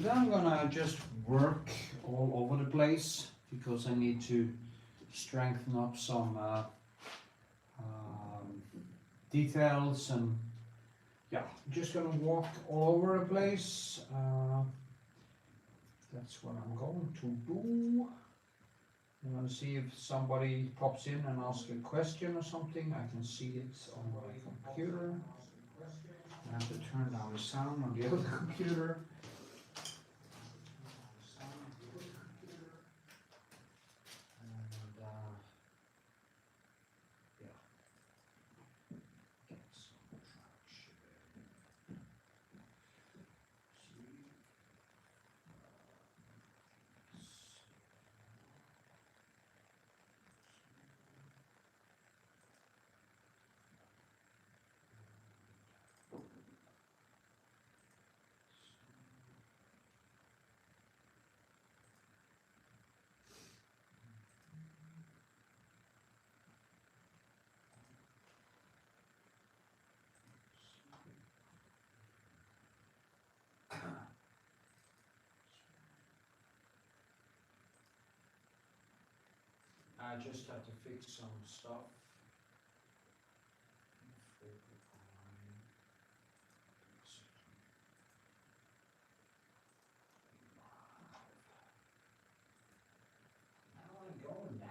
Then I'm gonna just work all over the place because I need to strengthen up some details, and yeah, just gonna walk all over the place. That's what I'm going to do. I'm gonna see if somebody pops in and asks a question or something. I can see it on my computer. I have to turn down the sound on the other computer. I just have to fix some stuff. Now I'm going back.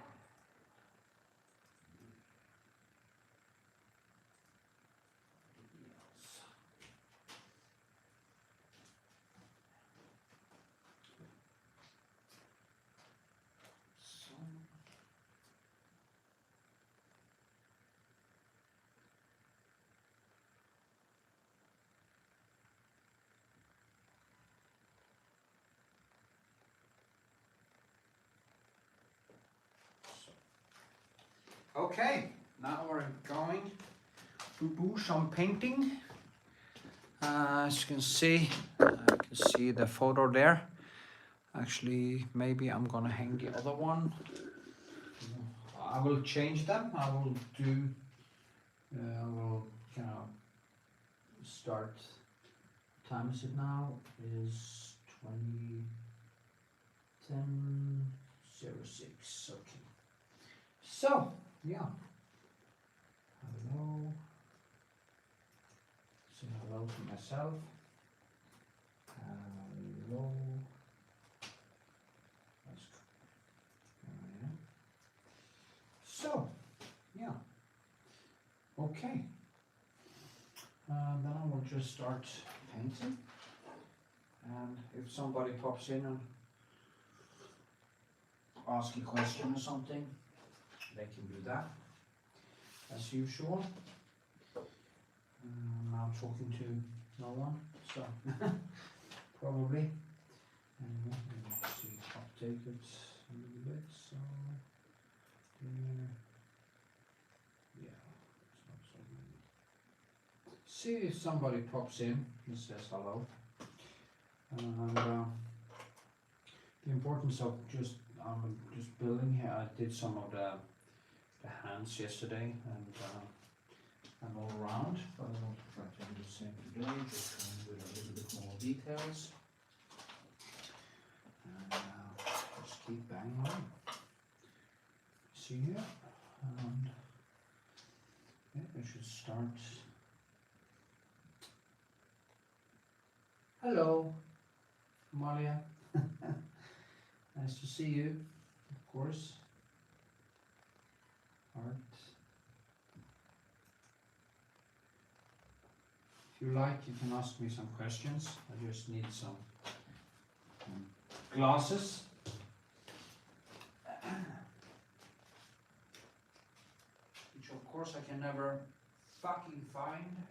Okay, now we're going to do some painting. As you can see, I can see the photo there. Actually, maybe I'm gonna hang the other one. I will change them. I will do. I will kind of start. What time is it now? It is 10:06. Okay. So. Yeah. Hello. Say hello to myself. Hello. That's cool. There I am. So, yeah. Okay. Then I will just start painting. And if somebody pops in and asks a question or something, they can do that as usual. I'm talking to no one, so probably. Anyway, let's see, update it a little bit. So yeah, it's not so many. See if somebody pops in and says hello. And the importance of just building here. I did some of the hands yesterday and all around, but I want to try to do the same today, just with a little bit more details. And just keep banging on. See here, and yeah, I should start. Hello, Amalia. Nice to see you, of course. Art. If you like, you can ask me some questions. I just need some glasses. Which of course I can never fucking find.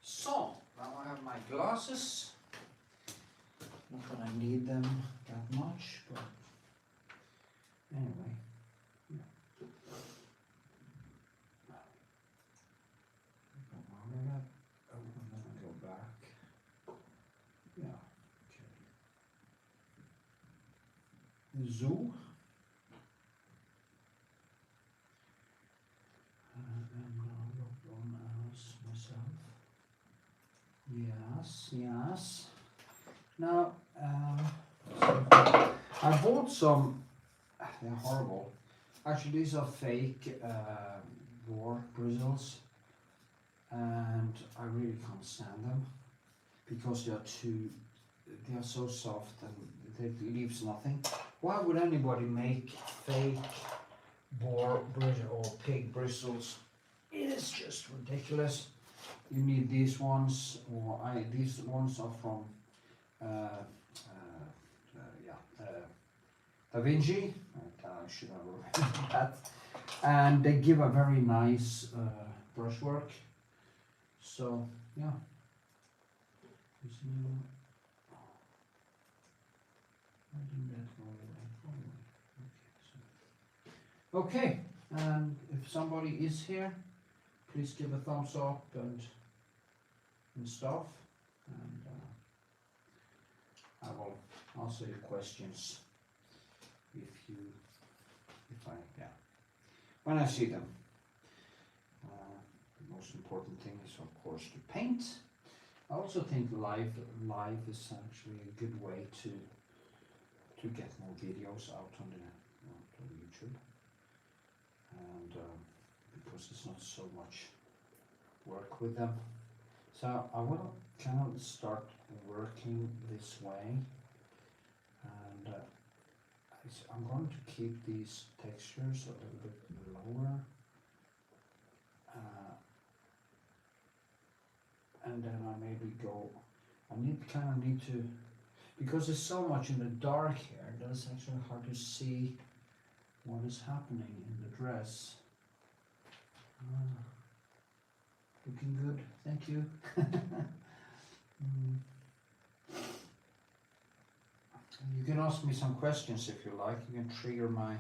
So, now I have my glasses. Not that I need them that much, but anyway. zoo. I'm gonna look on the house myself. Yes, yes. Now, I bought some, they're horrible. Actually, these are fake boar bristles, and I really can't stand them because they are so soft and it leaves nothing. Why would anybody make fake boar bristle or pig bristles? It is just ridiculous. You need these ones, or these ones are from Da Vinci. I should have remembered that. And they give a very nice brushwork. So yeah. Why didn't that go away? Okay, and if somebody is here, please give a thumbs up and stuff, and I will answer your questions when I see them. The most important thing is of course to paint. I also think live is actually a good way to get more videos out on YouTube, and because it's not so much work with them. So I will kind of start working this way, and I'm going to keep these textures a little bit lower, and then I maybe go, I kind of need to, because there's so much in the dark here, it's actually hard to see what is happening in the dress. Looking good, thank you. You can ask me some questions if you like. You can trigger my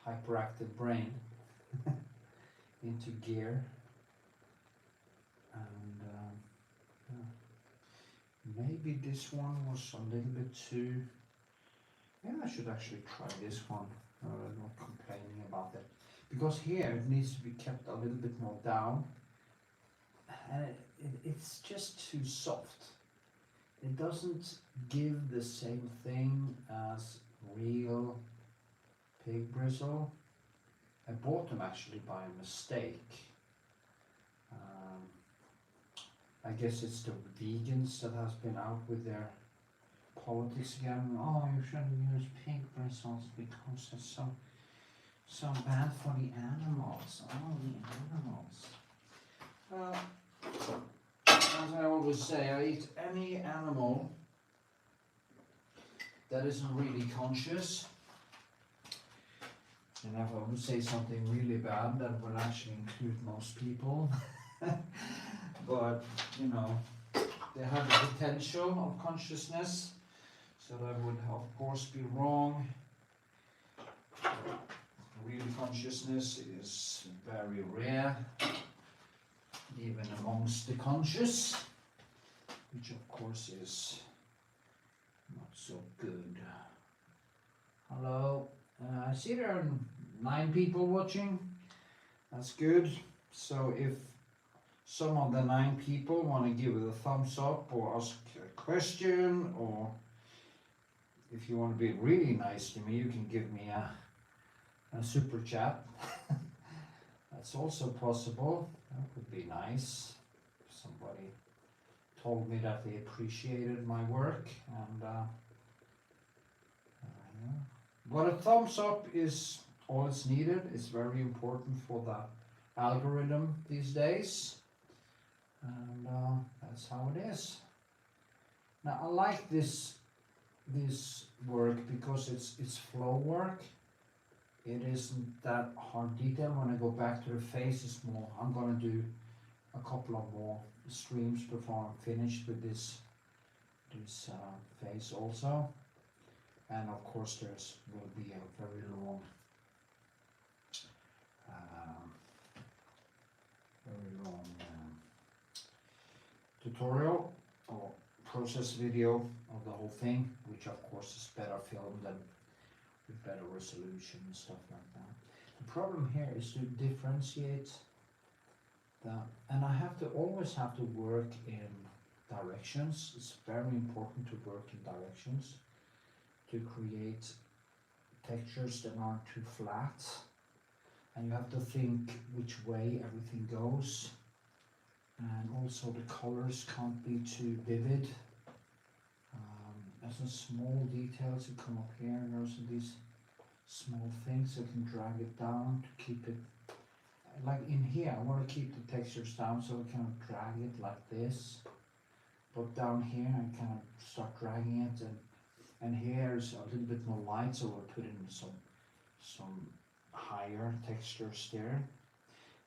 hyperactive brain into gear, and maybe this one was a little bit too. Yeah, I should actually try this one. Not complaining about it, because here it needs to be kept a little bit more down, and it's just too soft. It doesn't give the same thing as real pig bristle. I bought them actually by mistake. I guess it's the vegans that has been out with their politics again. Oh, you shouldn't use pig bristles because it's so bad for the animals. Oh, the animals. As I always say, I eat any animal that isn't really conscious. And if I would say something really bad, that would actually include most people. But, you know, they have the potential of consciousness, so that would of course be wrong. Real consciousness is very rare, even amongst the conscious, which of course is not so good. Hello, I see there are 9 people watching. That's good. So if some of the 9 people want to give it a thumbs up or ask a question, or if you want to be really nice to me, you can give me a super chat. That's also possible. That would be nice. Somebody told me that they appreciated my work, and but a thumbs up is all it's needed. It's very important for the algorithm these days, and that's how it is. Now I like this work because it's flow work. It isn't that hard detail. When I go back to the face, it's more. I'm gonna do a couple of more streams before I'm finished with this face also. And of course there's will be a very long tutorial or process video of the whole thing, which of course is better filmed and with better resolution and stuff like that. The problem here is to differentiate that, and I always have to work in directions. It's very important to work in directions to create textures that aren't too flat, and you have to think which way everything goes, and also the colors can't be too vivid. There's some small details that come up here, and there's these small things. I can drag it down to keep it, like in here I want to keep the textures down, so I kind of drag it like this, but down here I kind of start dragging it, and here's a little bit more light, so we'll put in some higher textures there.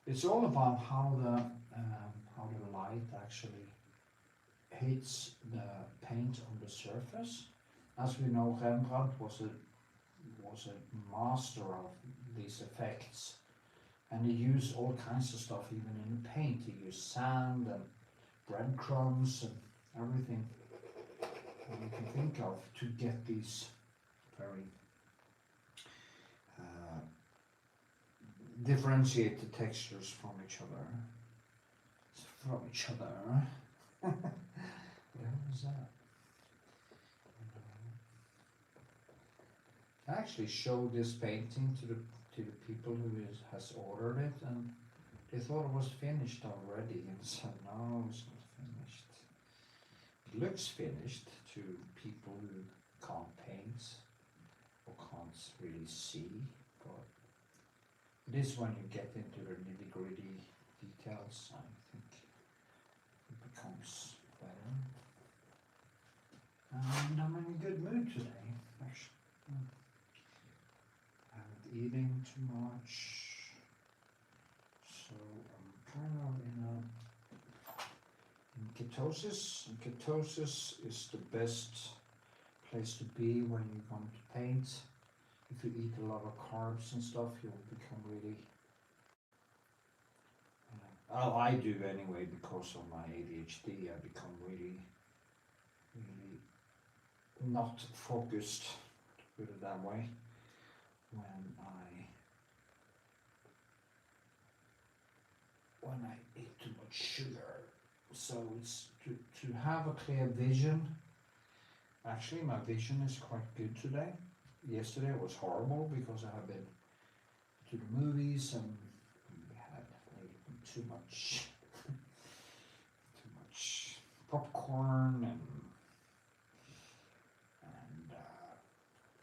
It's all about how the light actually hits the paint on the surface. As we know, Rembrandt was a master of these effects, and he used all kinds of stuff even in the paint. He used sand and breadcrumbs and everything that you can think of to get these very differentiate the textures from each other. What the hell is that? I actually showed this painting to the people who has ordered it, and they thought it was finished already, and said no, it's not finished. It looks finished to people who can't paint or can't really see, but it is when you get into the nitty-gritty details, I think it becomes better. And I'm in a good mood today, actually. I haven't eaten too much, so I'm kind of in ketosis. And ketosis is the best place to be when you're going to paint. If you eat a lot of carbs and stuff, you'll become really, well, I do anyway, because of my ADHD. I become really not focused, to put it that way, when I eat too much sugar. So it's to have a clear vision. Actually, my vision is quite good today. Yesterday was horrible because I have been to the movies and we had too much popcorn and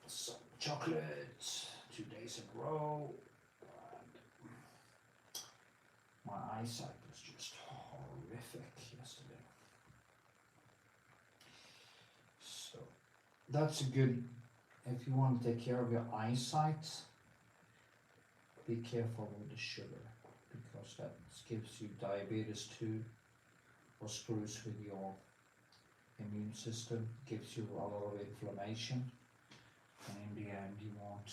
some chocolate 2 days in a row. And my eyesight was just horrific yesterday. So that's a good, if you want to take care of your eyesight, be careful with the sugar, because that gives you diabetes too, or screws with your immune system, gives you a lot of inflammation, and in the end you want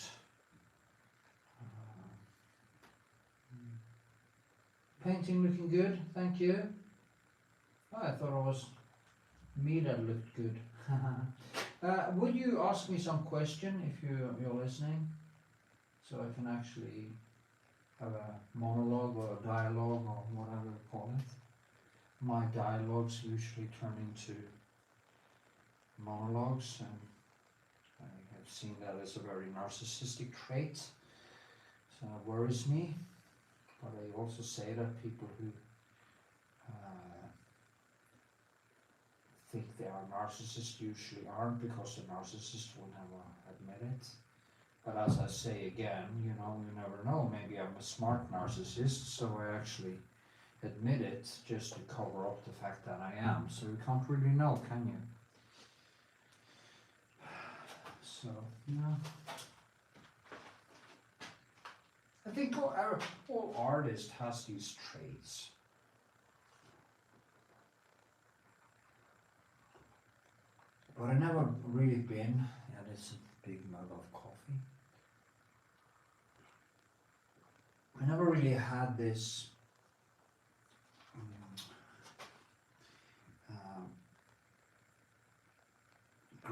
painting looking good, thank you. Oh, I thought it was me that looked good. Would you ask me some question if you're listening, so I can actually have a monologue or a dialogue or whatever you call it? My dialogues usually turn into monologues, and I have seen that as a very narcissistic trait, so it worries me. But I also say that people who think they are narcissists usually aren't, because the narcissist will never admit it. But as I say again, you never know. Maybe I'm a smart narcissist, so I actually admit it just to cover up the fact that I am. So you can't really know, can you? So, I think all artists has these traits. But I've never really been, and it's a big mug of coffee. I never really had this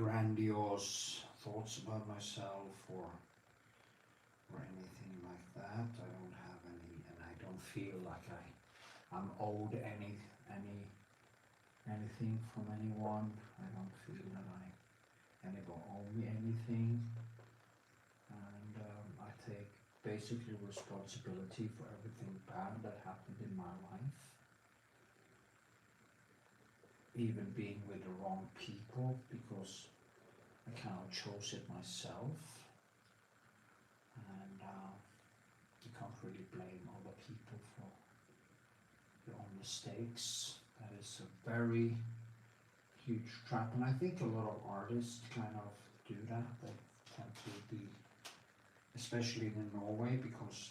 grandiose thoughts about myself or anything like that. I don't have any, and I don't feel like I'm owed anything from anyone. I don't feel that anyone owe me anything, and I take basically responsibility for everything bad that happened in my life, even being with the wrong people, because I kind of chose it myself, and you can't really blame other people for your own mistakes. That is a very huge trap, and I think a lot of artists kind of do that. They tend to be, especially in Norway, because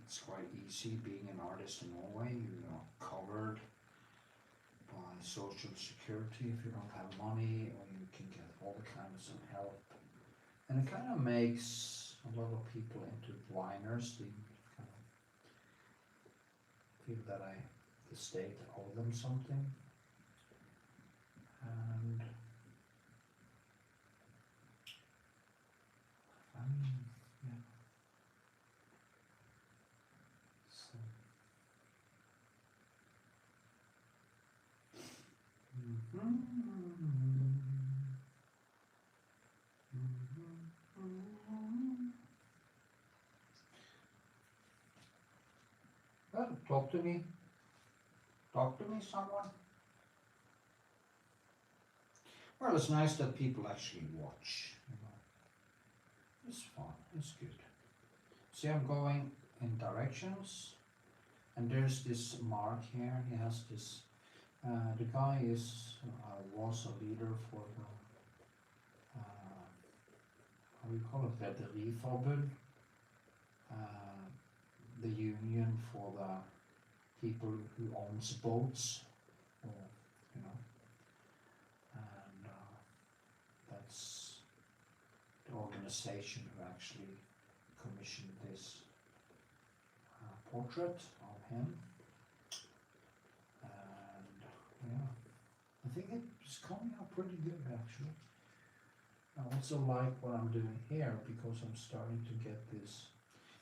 it's quite easy being an artist in Norway. You are covered by social security if you don't have money, or you can get all the kinds of help. And it kind of makes a lot of people into whiners. They kind of feel that the state owe them something. And I mean, yeah. So, Well, talk to me. Talk to me, someone. Well, it's nice that people actually watch. You know. It's fun. It's good. See, I'm going in directions, and there's this mark here. He has this. The guy was a leader for the how do you call it? Rederiforbund, the union for the people who owns boats, or you know, and that's the organization who actually commissioned this portrait of him. And yeah, I think it's coming out pretty good actually. I also like what I'm doing here because I'm starting to get this,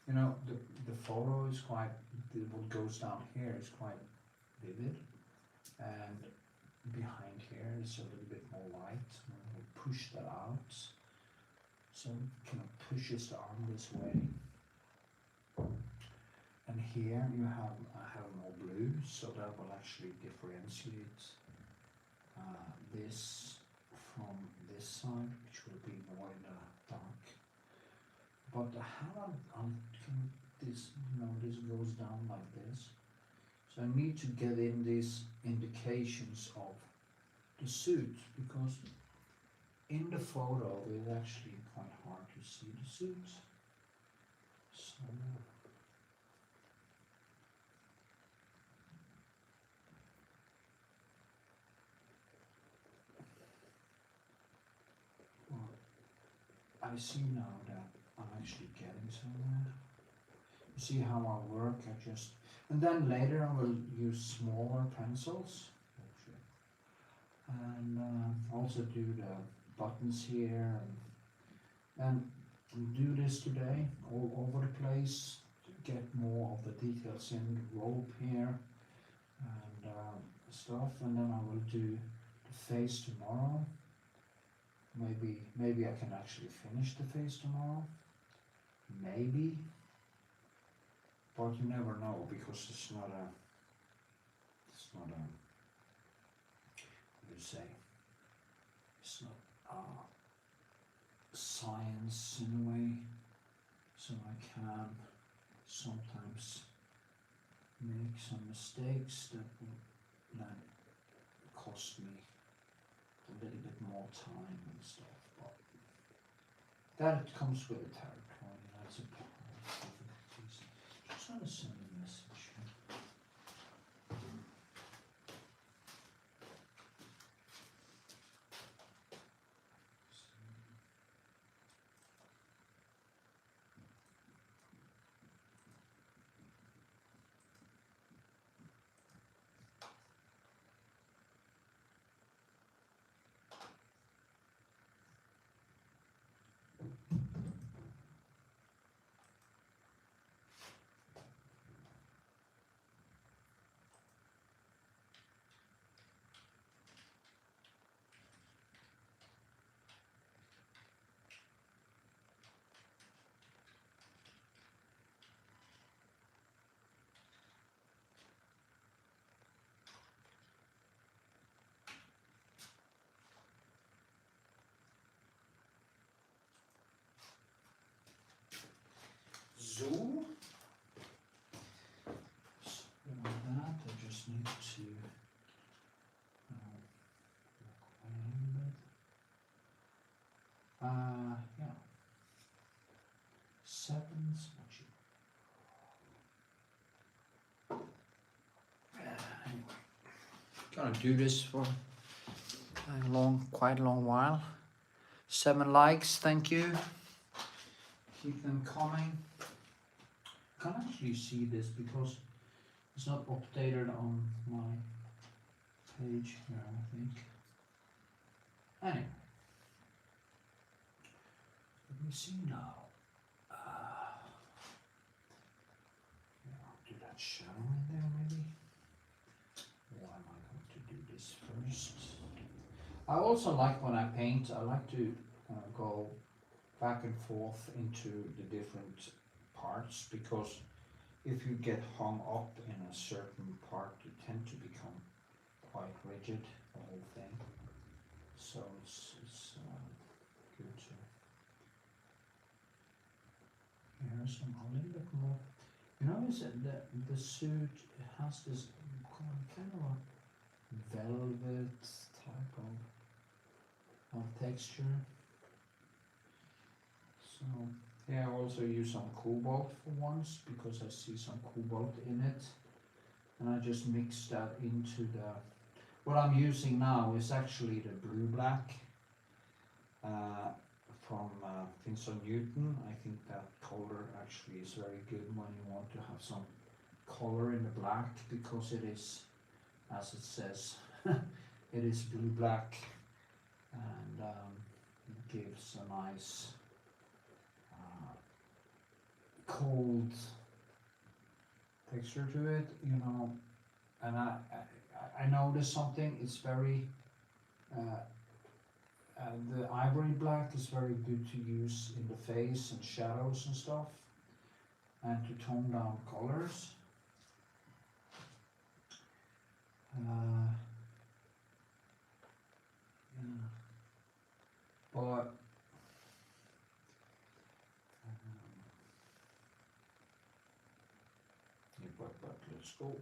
you know, the photo is quite, what goes down here is quite vivid, and behind here is a little bit more light. We push that out, so it kind of pushes the arm this way. And here I have more blue, so that will actually differentiate this from this side, which will be more in the dark. But how this, you know, this goes down like this. So I need to get in these indications of the suit, because in the photo it's actually quite hard to see the suit. So I see now that I'm actually getting somewhere. You see how I work, and then later I will use smaller pencils, and also do the buttons here, and do this today, all over the place, to get more of the details in the rope here, and stuff, and then I will do the face tomorrow. Maybe I can actually finish the face tomorrow. Maybe. But you never know, because it's not a, what do you say? It's not science in a way. So I can sometimes make some mistakes that will then cost me a little bit more time and stuff, but that comes with the territory. That's a part of difficulties. Just want to send a message. see you. Yeah. 7 smudgy. Anyway, gonna do this for quite a long while. 7 likes, thank you. Keep them coming. Can't actually see this because it's not updated on my page here, I think. Anyway, let me see now. I'll do that shadow in there maybe. Or am I going to do this first? I also like when I paint, I like to go back and forth into the different parts, because if you get hung up in a certain part, you tend to become quite rigid, the whole thing. So it's good to hear some a little bit more. You notice that the suit has this kind of a velvet type of texture. So yeah, I also use some cobalt for once because I see some cobalt in it, and I just mix that into the. What I'm using now is actually the blue black from Newton. I think that color actually is very good when you want to have some color in the black, because it is, as it says, it is blue black, and it gives a nice cold texture to it, you know. And I noticed something. It's very the ivory black is very good to use in the face and shadows and stuff, and to tone down colors. Yeah. But let's go.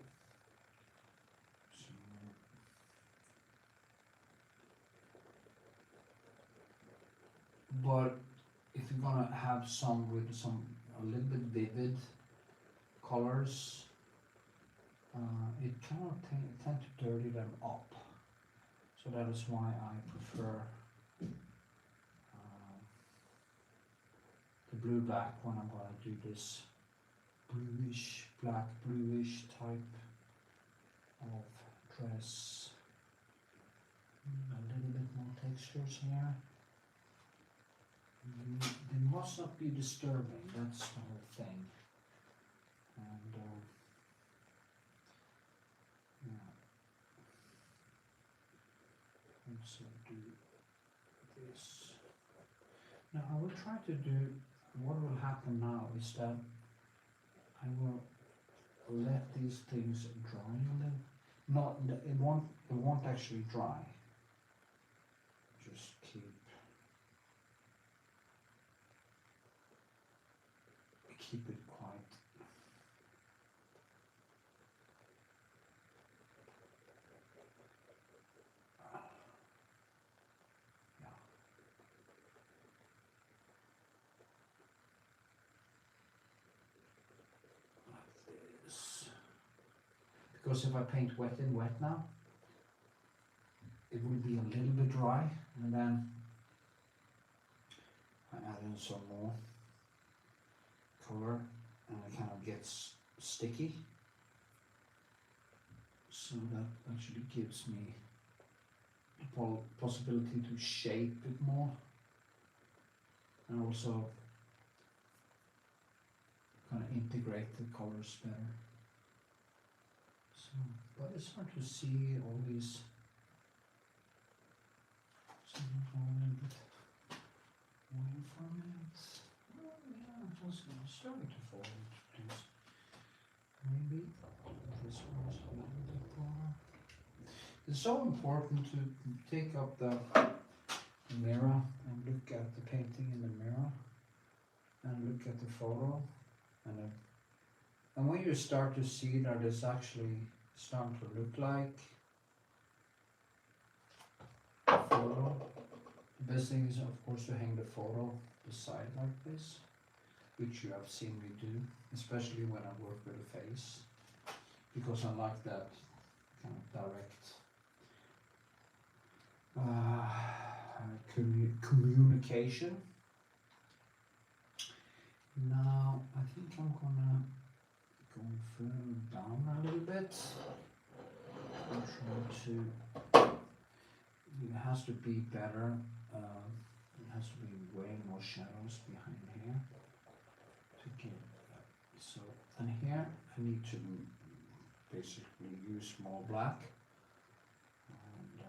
But if you're gonna have some with some a little bit vivid colors, it cannot tend to dirty them up. So that is why I prefer the blue black when I'm gonna do this bluish, black bluish type of dress. A little bit more textures here. They must not be disturbing, that's the whole thing. And yeah, let's do this. Now I will try to do, what will happen now is that I will let these things dry a little. Not, it won't actually dry. Just keep it quite. Yeah. Like this. Because if I paint wet in wet now, it will be a little bit dry, and then I add in some more color, and it kind of gets sticky. So that actually gives me the possibility to shape it more, and also kind of integrate the colors better. So, but it's hard to see all these. So a little bit away from it. Oh, yeah, just starting to fall into this. Maybe this one's a little bit more. It's so important to take up the mirror and look at the painting in the mirror, and look at the photo, and when you start to see that it's actually starting to look like a photo. The best thing is of course to hang the photo beside like this, which you have seen me do, especially when I work with a face, because I like that kind of direct communication. Now I think I'm gonna go further down a little bit. I'm trying to, it has to be better, it has to be way more shadows behind here to get, so, and here I need to basically use more black and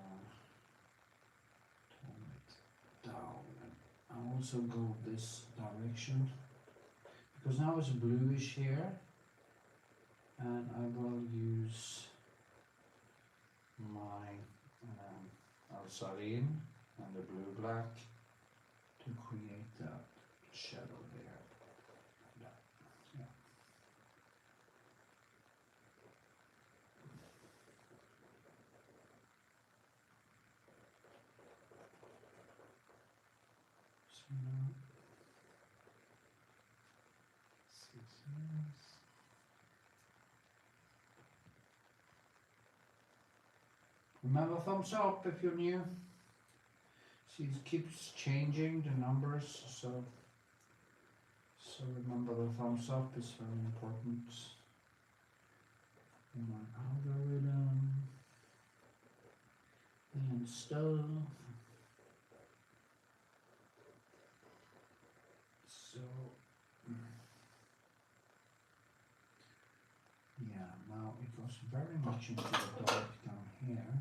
tone it down. And I also go this direction because now it's bluish here, and I will use my Alsarin and the blue black to create that shadow there. Yeah. So now, 6 years. Remember, thumbs up if you're new. See, it keeps changing the numbers, so remember the thumbs up is very important in my algorithm and stuff. So yeah, now it goes very much into the dark down here.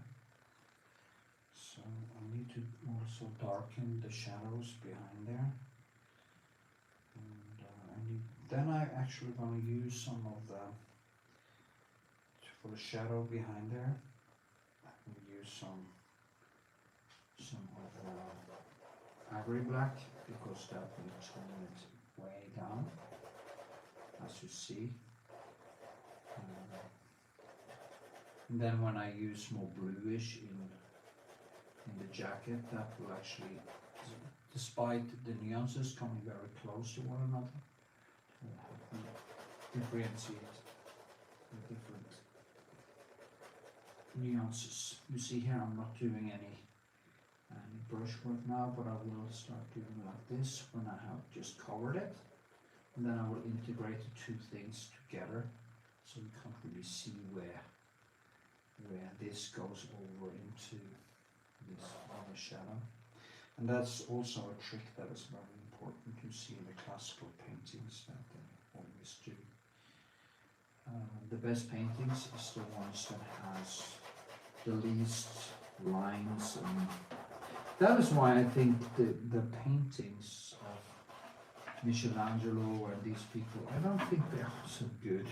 So I need to also darken the shadows behind there. And then I actually going to use some of the, for the shadow behind there, I will use some of ivory black, because that will tone it way down, as you see. And then when I use more bluish in the jacket, that will actually, despite the nuances coming very close to one another, differentiate the different nuances. You see here I'm not doing any brushwork now, but I will start doing like this when I have just covered it, and then I will integrate the two things together, so you can't really see where this goes over into this other shadow. And that's also a trick that is very important to see in the classical paintings that they always do. The best paintings is the ones that has the least lines, and that is why I think the paintings of Michelangelo and these people, I don't think they are so good,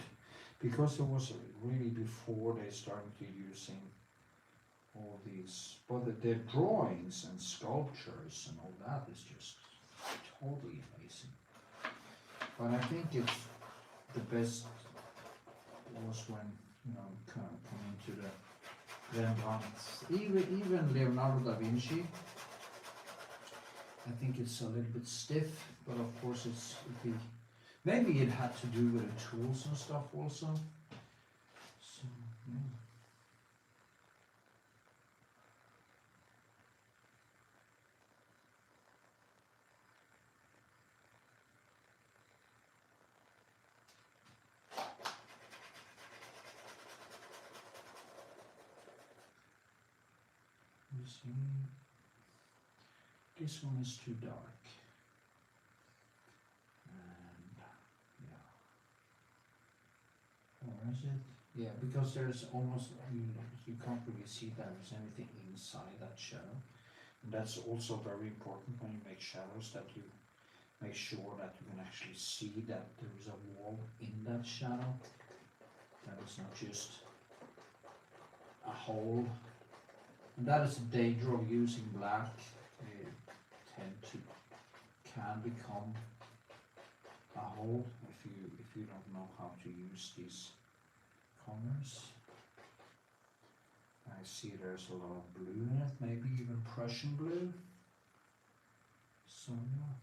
because it was really before they started using all these, but their drawings and sculptures and all that is just totally amazing. But I think it's the best was when, you know, come into the Rembrandt, even Leonardo da Vinci. I think it's a little bit stiff, but of course maybe it had to do with the tools and stuff also. So yeah. You see, this one is too dark. And yeah. Or is it? Yeah, because there's almost, you can't really see that there's anything inside that shadow. And that's also very important when you make shadows, that you make sure that you can actually see that there is a wall in that shadow. That is not just a hole. And that is the danger of using black. Can become a hole if you don't know how to use these colors. see there's a lot of blue in it, maybe even Prussian blue. So yeah.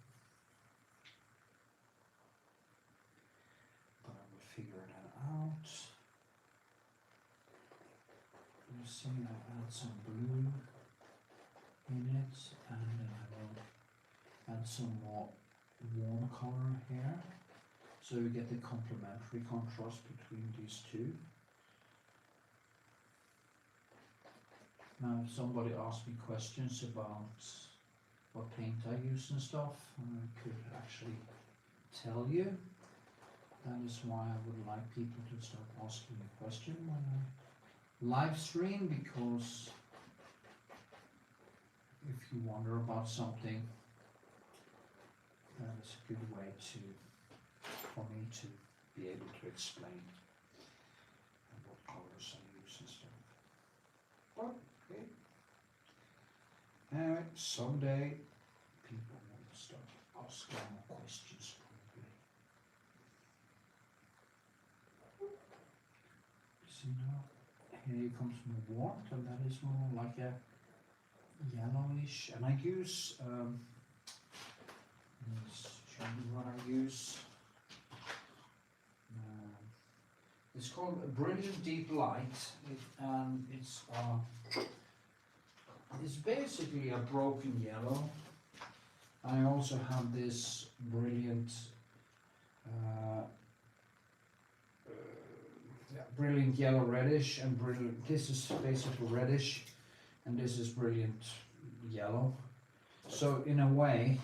But I will figure that out. You see, I add some blue in it, and then I will add some more warm color here, so you get the complementary contrast between these two. Now, if somebody asks me questions about what paint I use and stuff, I could actually tell you. That is why I would like people to start asking me a question when I live stream, because if you wonder about something, that is a good way for me to be able to explain what colors I use and stuff. Okay. Anyway, someday people will start asking more questions probably. See now, here comes more warmth, and that is more like a yellowish, and I use let's show you what I use. It's called a Brilliant Deep Light, and it's basically a broken yellow. I also have this brilliant brilliant yellow reddish, and brilliant, this is basically reddish, and this is brilliant yellow. So in a way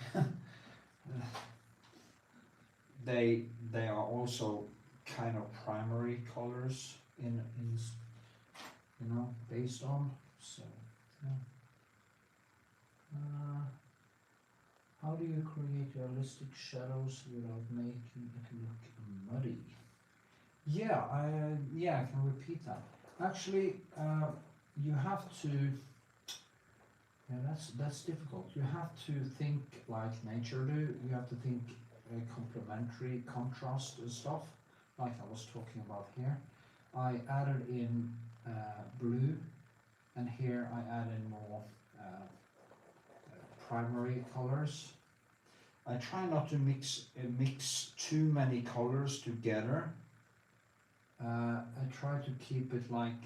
they are also kind of primary colors in you know, based on. So yeah. How do you create realistic shadows without making it look muddy? Yeah, I can repeat that. Actually, you have to. Yeah, that's difficult. You have to think like nature do. You have to think complementary contrast and stuff, like I was talking about here. I added in blue, and here I add in more primary colors. I try not to mix too many colors together. I try to keep it like,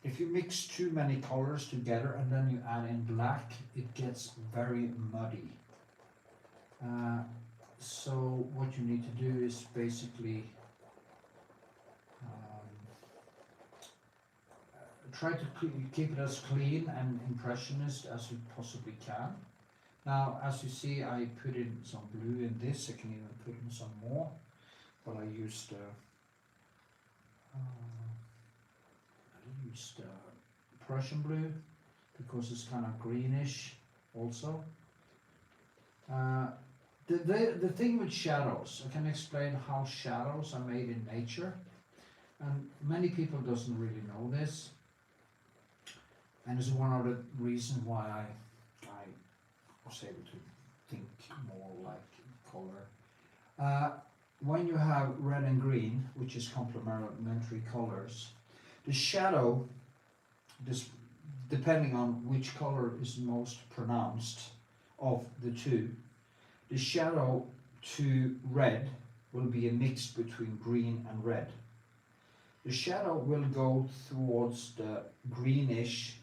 if you mix too many colors together and then you add in black, it gets very muddy. So what you need to do is basically try to keep it as clean and impressionist as you possibly can. Now, as you see, I put in some blue in this. I can even put in some more, but I used Prussian blue because it's kind of greenish also. The thing with shadows, I can explain how shadows are made in nature, and many people doesn't really know this, and it's one of the reasons why I was able to think more like color. When you have red and green, which is complementary colors, the shadow, depending on which color is most pronounced of the two, the shadow to red will be a mix between green and red. The shadow will go towards the greenish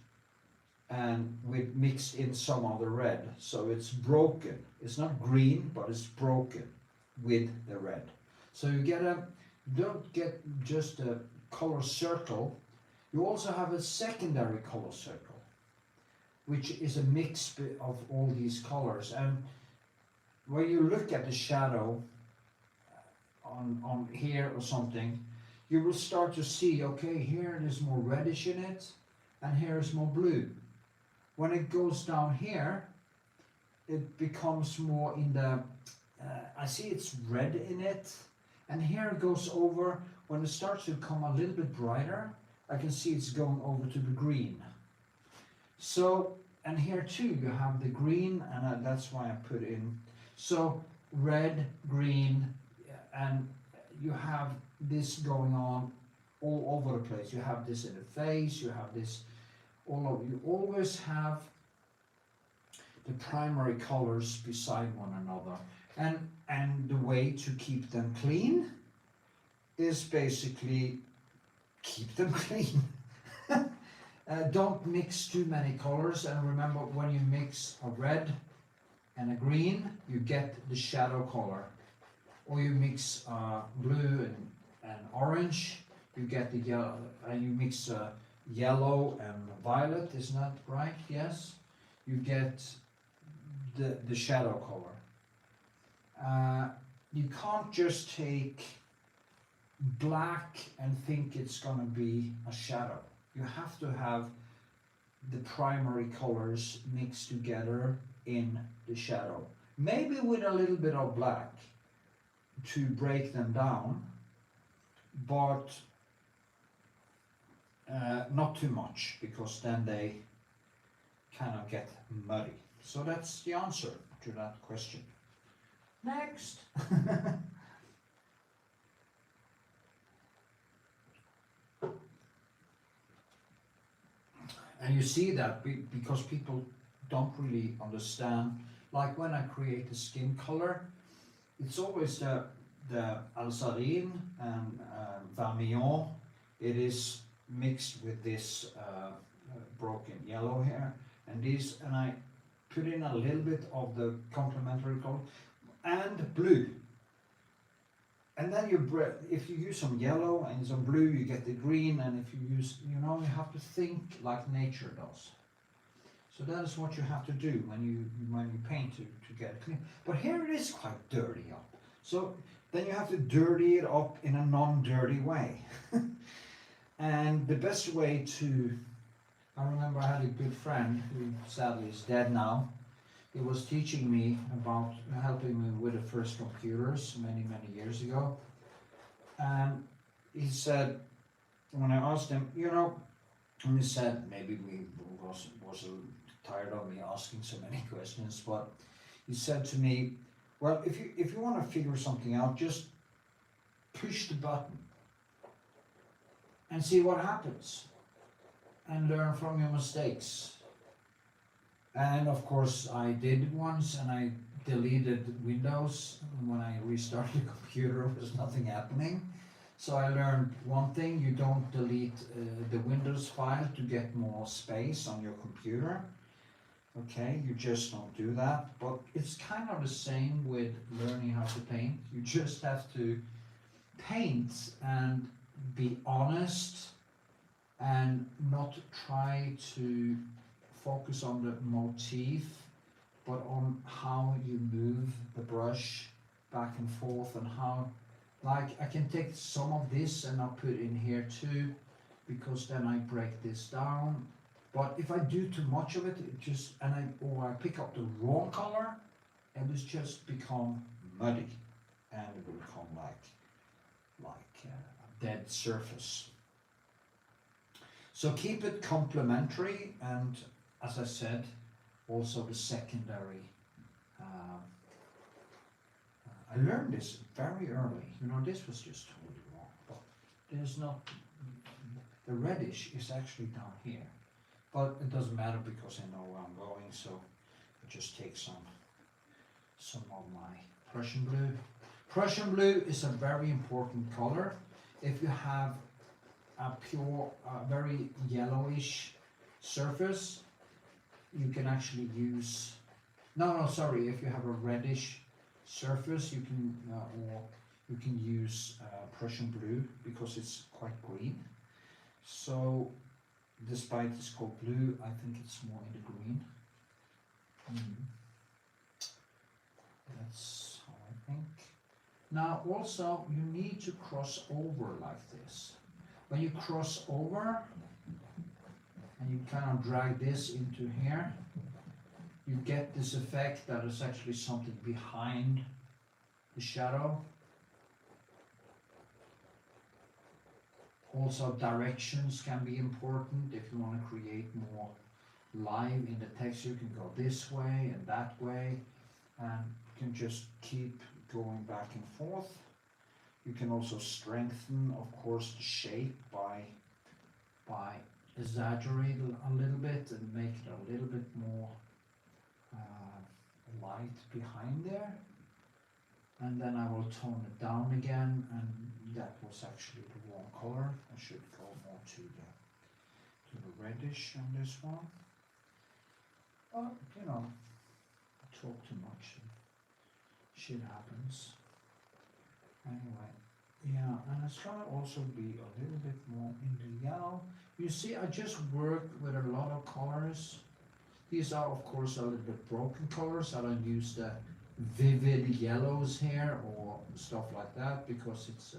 and with mixed in some other red. So it's broken. It's not green, but it's broken with the red. So you don't get just a color circle. You also have a secondary color circle, which is a mix of all these colors. And when you look at the shadow on here or something, you will start to see, okay, here there's more reddish in it, and here is more blue. When it goes down here, it becomes more in the, I see it's red in it, and here it goes over, when it starts to become a little bit brighter, I can see it's going over to the green. So, and here too, you have the green, and that's why I put in, so red, green, and you have this going on all over the place. You have this in the face, you have this all over. You always have the primary colors beside one another. And the way to keep them clean is basically keep them clean. Don't mix too many colors, and remember, when you mix a red and a green, you get the shadow color. Or you mix blue and orange, you get the yellow, and you mix yellow and violet, isn't that right? Yes? You get the shadow color. You can't just take black and think it's gonna be a shadow. You have to have the primary colors mixed together in the shadow. Maybe with a little bit of black to break them down, but not too much, because then they kind of get muddy. So that's the answer to that question. Next. And you see that because people don't really understand, like when I create a skin color, it's always the alzarine and vermillon. It is mixed with this broken yellow here, and I put in a little bit of the complementary color and blue. And then if you use some yellow and some blue, you get the green, and if you use, you have to think like nature does. So that is what you have to do when you paint to get it clean. But here it is quite dirty up. So then you have to dirty it up in a non-dirty way. And the best way I remember I had a good friend who sadly is dead now. He was teaching me about, helping me with the first computers many years ago. And he said, when I asked him, and he said, maybe we was tired of me asking so many questions, but he said to me, well, if you want to figure something out, just push the button and see what happens, and learn from your mistakes. And of course I did once, and I deleted Windows, and when I restarted the computer there was nothing happening. So I learned one thing: you don't delete the Windows file to get more space on your computer. Okay, you just don't do that. But it's kind of the same with learning how to paint. You just have to paint and be honest, and not try to focus on the motif, but on how you move the brush back and forth, and how, like, I can take some of this and I'll put in here too, because then I break this down. But if I do too much of it, or I pick up the wrong color, it will just become muddy, and it will become like a dead surface. So keep it complementary, and as I said, also the secondary. I learned this very early. This was just totally wrong, but there's not, the reddish is actually down here. But it doesn't matter because I know where I'm going, so I just take some of my Prussian blue. Prussian blue is a very important color. If you have a pure, very yellowish surface, you can actually use, if you have a reddish surface, you can, or you can use Prussian blue, because it's quite green. So despite it's called blue, I think it's more in the green. That's how I think. Now also you need to cross over like this. When you cross over and you kind of drag this into here, you get this effect that is actually something behind the shadow. Also directions can be important. If you want to create more life in the text, you can go this way and that way, and you can just keep going back and forth. You can also strengthen, of course, the shape by exaggerating a little bit and make it a little bit more light behind there. And then I will tone it down again, and that was actually the wrong color. I should go more to the reddish on this one. But, you know, I talk too much and shit happens. Anyway, yeah, and it's gonna also be a little bit more in the yellow. You see, I just work with a lot of colors. These are, of course, a little bit broken colors. I don't use the vivid yellows here or stuff like that because it's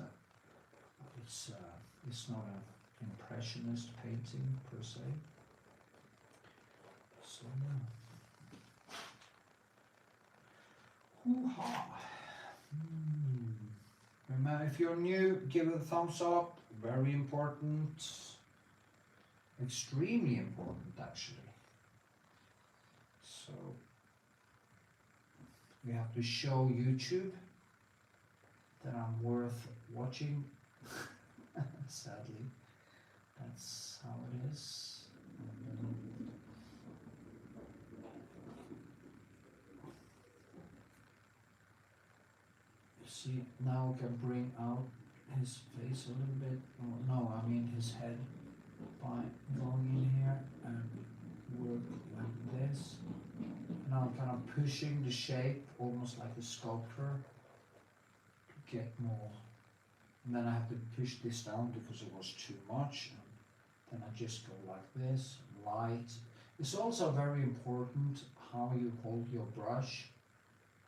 not an impressionist painting per se. So yeah. Hoo-ha! Remember, if you're new, give it a thumbs up. Very important. Extremely important, actually. So we have to show YouTube that I'm worth watching. Sadly, that's how it is. You see, now we can bring out his face a little bit. Oh, no, I mean his head by going in here and work like this. Now I'm kind of pushing the shape almost like a sculptor to get more. And then I have to push this down because it was too much. And then I just go like this, light. It's also very important how you hold your brush.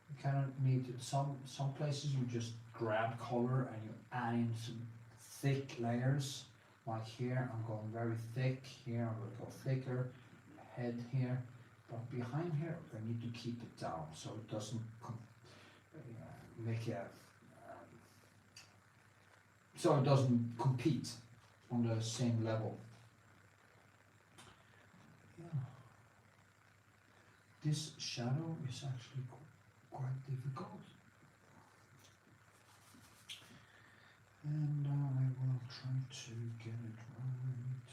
You kind of need to, some places you just grab color and you add in some thick layers. Like here, I'm going very thick. Here, I'm going to go thicker. Head here. But behind here, I need to keep it down so it doesn't make a so it doesn't compete on the same level. Yeah. This shadow is actually quite difficult, and I will try to get it right.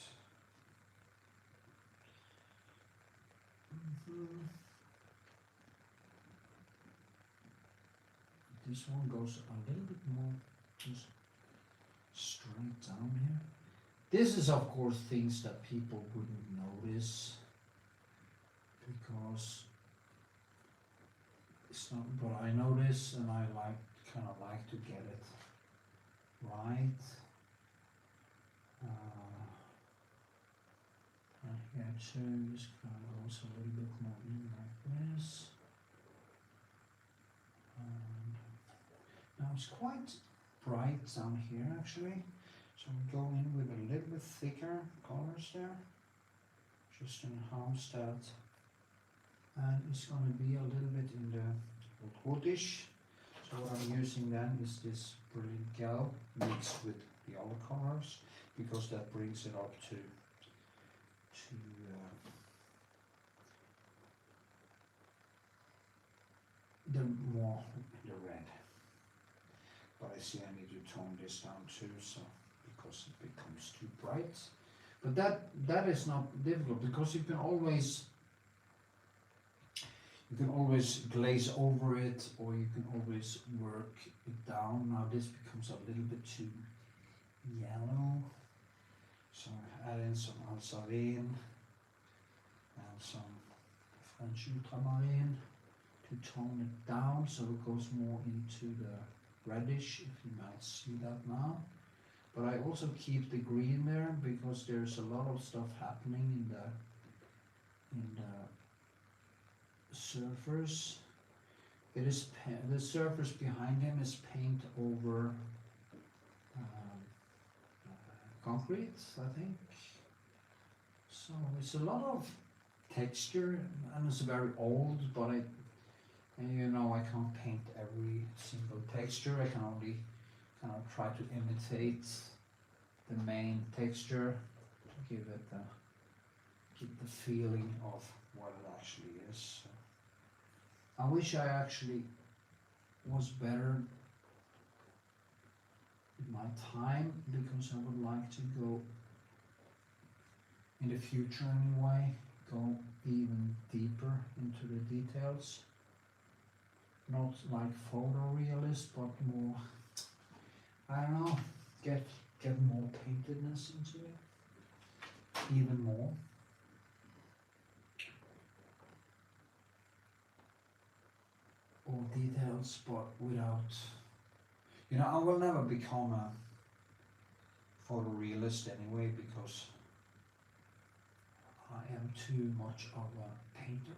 This one goes a little bit more just straight down here. This is of course things that people wouldn't notice because it's not, but I notice and I kind of like to get it right. Here too, this kind of goes a little bit more in like this. Now it's quite bright down here actually, so we go in with a little bit thicker colors there, just enhance that, and it's going to be a little bit in the woodish. So what I'm using then is this brilliant gel mixed with the other colors because that brings it up to the more the red. But I see I need to tone this down too, so because it becomes too bright. But that is not difficult because you can always glaze over it, or you can always work it down. Now this becomes a little bit too yellow, so I add in some alsarin and some French ultramarine to tone it down so it goes more into the reddish, if you might see that now. But I also keep the green there because there's a lot of stuff happening in the surface. It is the surface behind him is paint over concrete, I think. So it's a lot of texture, and it's very old, but and you know, I can't paint every single texture. I can only kind of try to imitate the main texture to give it the feeling of what it actually is. So I wish I actually was better with my time, because I would like to go, in the future anyway, go even deeper into the details. Not like photorealist, but more, I don't know, get more paintedness into it, even more. All details, but without, I will never become a photorealist anyway, because I am too much of a painter,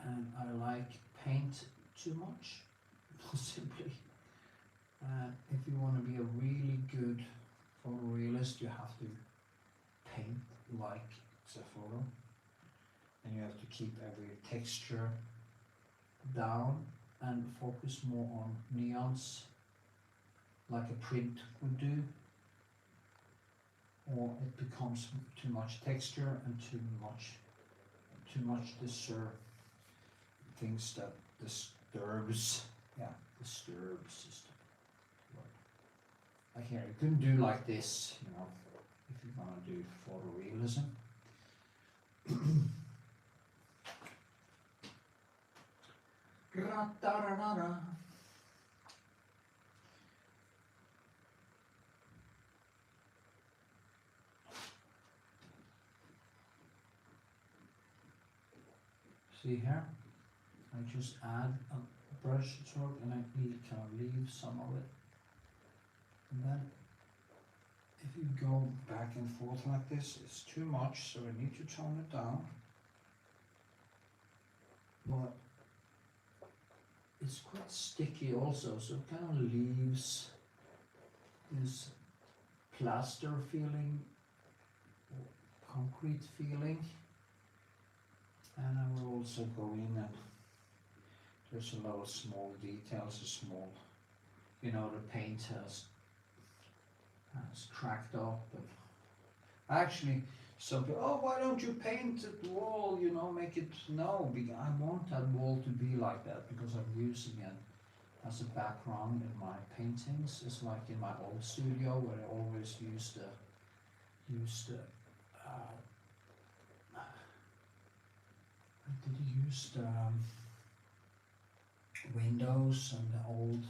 and I like paint too much, simply. If you want to be a really good photorealist, you have to paint like it's a photo, and you have to keep every texture down and focus more on nuance, like a print would do, or it becomes too much texture and too much things that disturbs system. Like here, you couldn't do like this, if you're gonna do photorealism. See here, I just add a brush stroke and I kind of leave some of it. And then if you go back and forth like this, it's too much, so I need to tone it down. But it's quite sticky also, so it kind of leaves this plaster feeling, or concrete feeling. And I will also go in and there's a lot of small details, the paint has cracked up. And actually, some people, oh, why don't you paint the wall, make it, no, I want that wall to be like that, because I'm using it as a background in my paintings. It's like in my old studio where I always used the windows and the old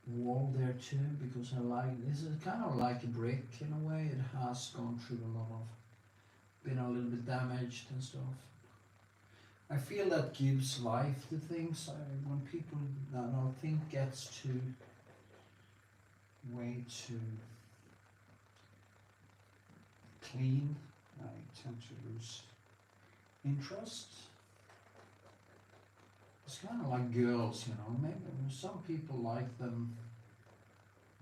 wall there too, because I like, this is kind of like a brick in a way. It has gone through been a little bit damaged and stuff. I feel that gives life to things. When people think gets way too clean, I tend to lose interest. It's kind of like girls, maybe some people like them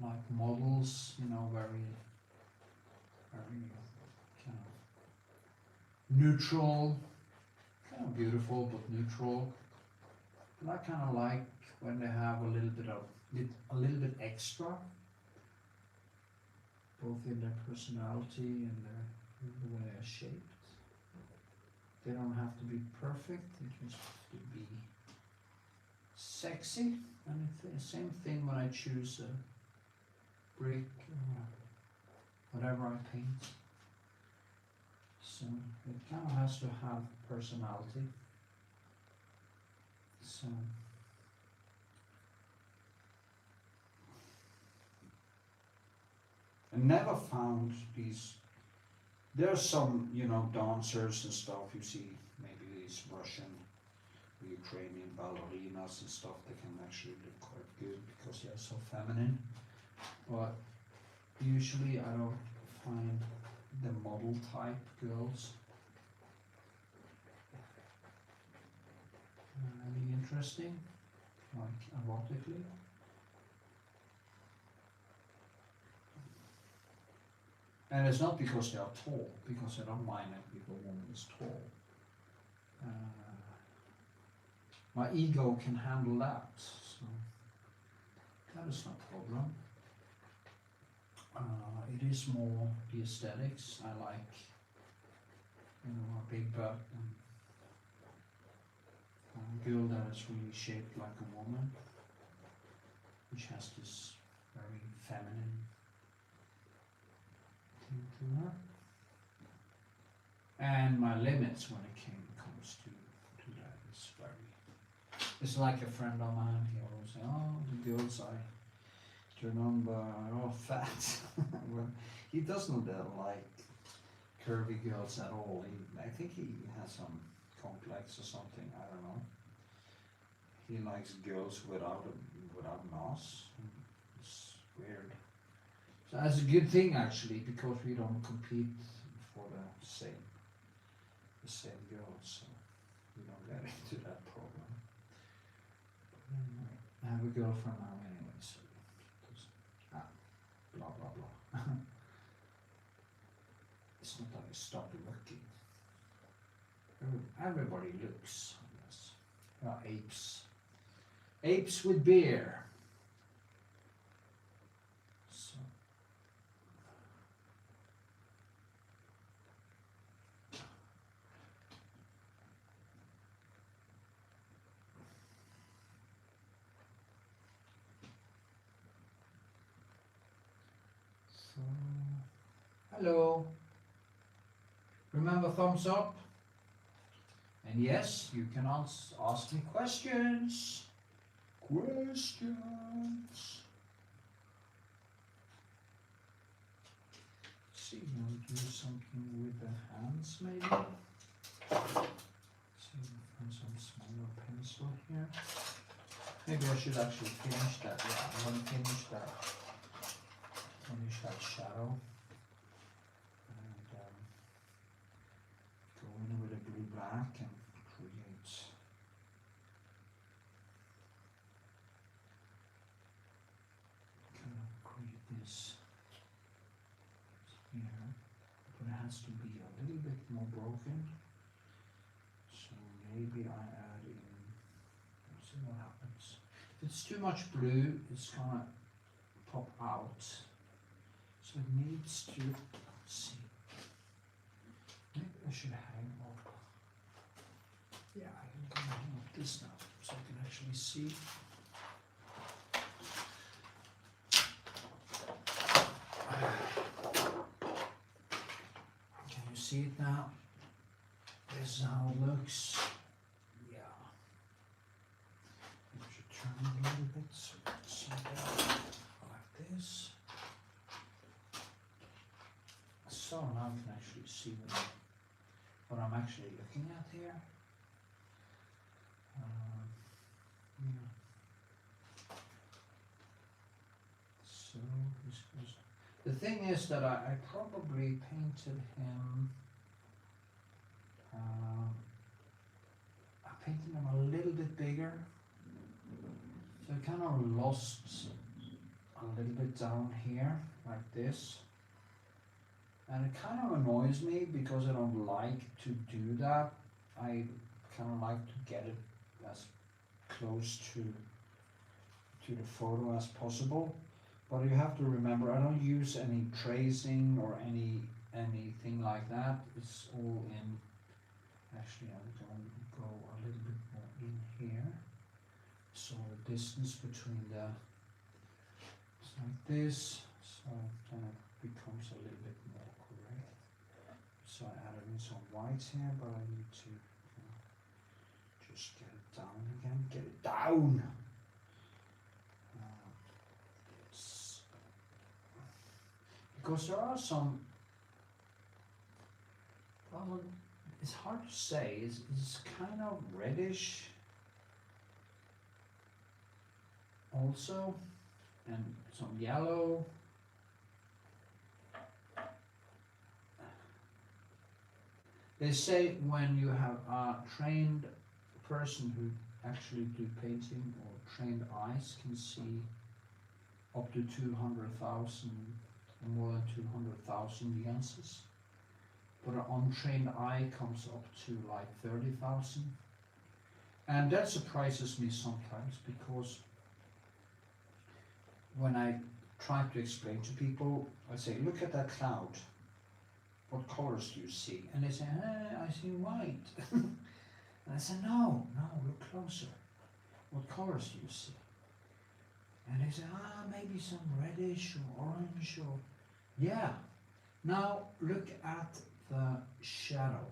like models, very kind of neutral, kind of beautiful but neutral. And I kind of like when they have a little bit extra, both in their personality and the way they're shaped. They don't have to be perfect, they just have to be sexy. And it's the same thing when I choose a brick or whatever I paint. So it kind of has to have personality. So I never found these. There's some, dancers and stuff. You see, maybe these Russian, Ukrainian ballerinas and stuff. They can actually look quite good because they're so feminine. But usually, I don't find the model type girls any interesting, like erotically. And it's not because they are tall, because I don't mind if a woman is tall. My ego can handle that, so that is not a problem. It is more the aesthetics. I like, a big butt and girl that is really shaped like a woman, which has this very feminine thing to her. And my limits when it comes to that is very. It's like a friend of mine. He always say, "Oh, the girls I turn on are all fat." Well, he doesn't like curvy girls at all. I think he has some complex or something. I don't know. He likes girls without nose. It's weird. So that's a good thing actually, because we don't compete for the same girls, so we don't get into that problem. But anyway, I have a girlfriend now anyway, so blah blah blah. It's not that I stopped looking. Everybody looks, I guess. Apes. Apes with beer. So. Hello. Remember thumbs up? And yes, you can ask me questions. Questions. See, we'll do something with the hands maybe. See, find some smaller pencil here. Maybe I should actually finish that. Yeah, I want to finish that shadow. And go in with a blue black and create this here, but it has to be a little bit more broken. So maybe I add in, let's see what happens. If it's too much blue, it's gonna pop out. So it needs to, let's see. Maybe I should hang up. Yeah, I can hang up this now, so I can actually see. Can you see it now? This is how it looks. Yeah. I should turn it a little bit so it's like this. So now I can actually see what I'm actually looking at here. Yeah. So this was. The thing is that I probably painted him. I painted him a little bit bigger, so I kind of lost a little bit down here, like this. And it kind of annoys me because I don't like to do that. I kind of like to get it as close to the photo as possible. But you have to remember, I don't use any tracing or anything like that. It's all in. Actually, I'm going to go a little bit more in here. So the distance between it's like this. So then it becomes a little bit more correct. So I added in some whites here, but I need to just get it down again. Get it down! Because there are some, well, it's hard to say, it's kind of reddish also, and some yellow. They say when you have a trained person who actually do painting or trained eyes can see up to 200,000, more than 200,000 nuances. But an untrained eye comes up to like 30,000. And that surprises me sometimes, because when I try to explain to people, I say, look at that cloud. What colors do you see? And they say, I see white. And I said, no, look closer. What colors do you see? And they said, maybe some reddish or orange or, yeah. Now look at the shadow.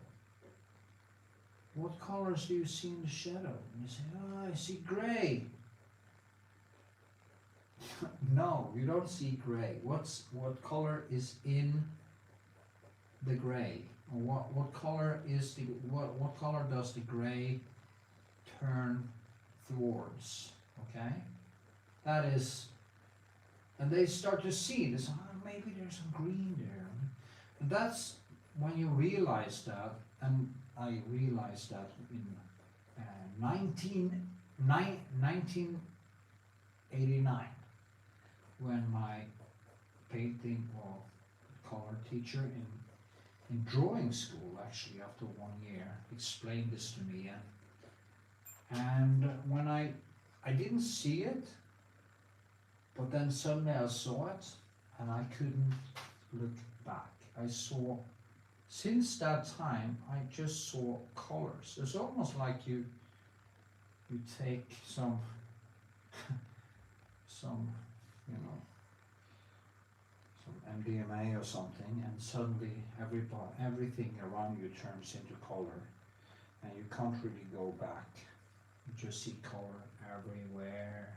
What colors do you see in the shadow? And you say, I see gray. No, you don't see gray. What color is in the gray? Or what color is the what color does the gray turn towards? Okay, that is, and they start to see this. Maybe there's some green there. And that's when you realize that, and I realized that in 1989, when my painting or color teacher in drawing school, actually after 1 year, explained this to me, and when I didn't see it, but then suddenly I saw it, and I couldn't look back. I saw, since that time, I just saw colors. It's almost like you take some some MDMA or something, and suddenly everything around you turns into color, and you can't really go back. You just see color everywhere.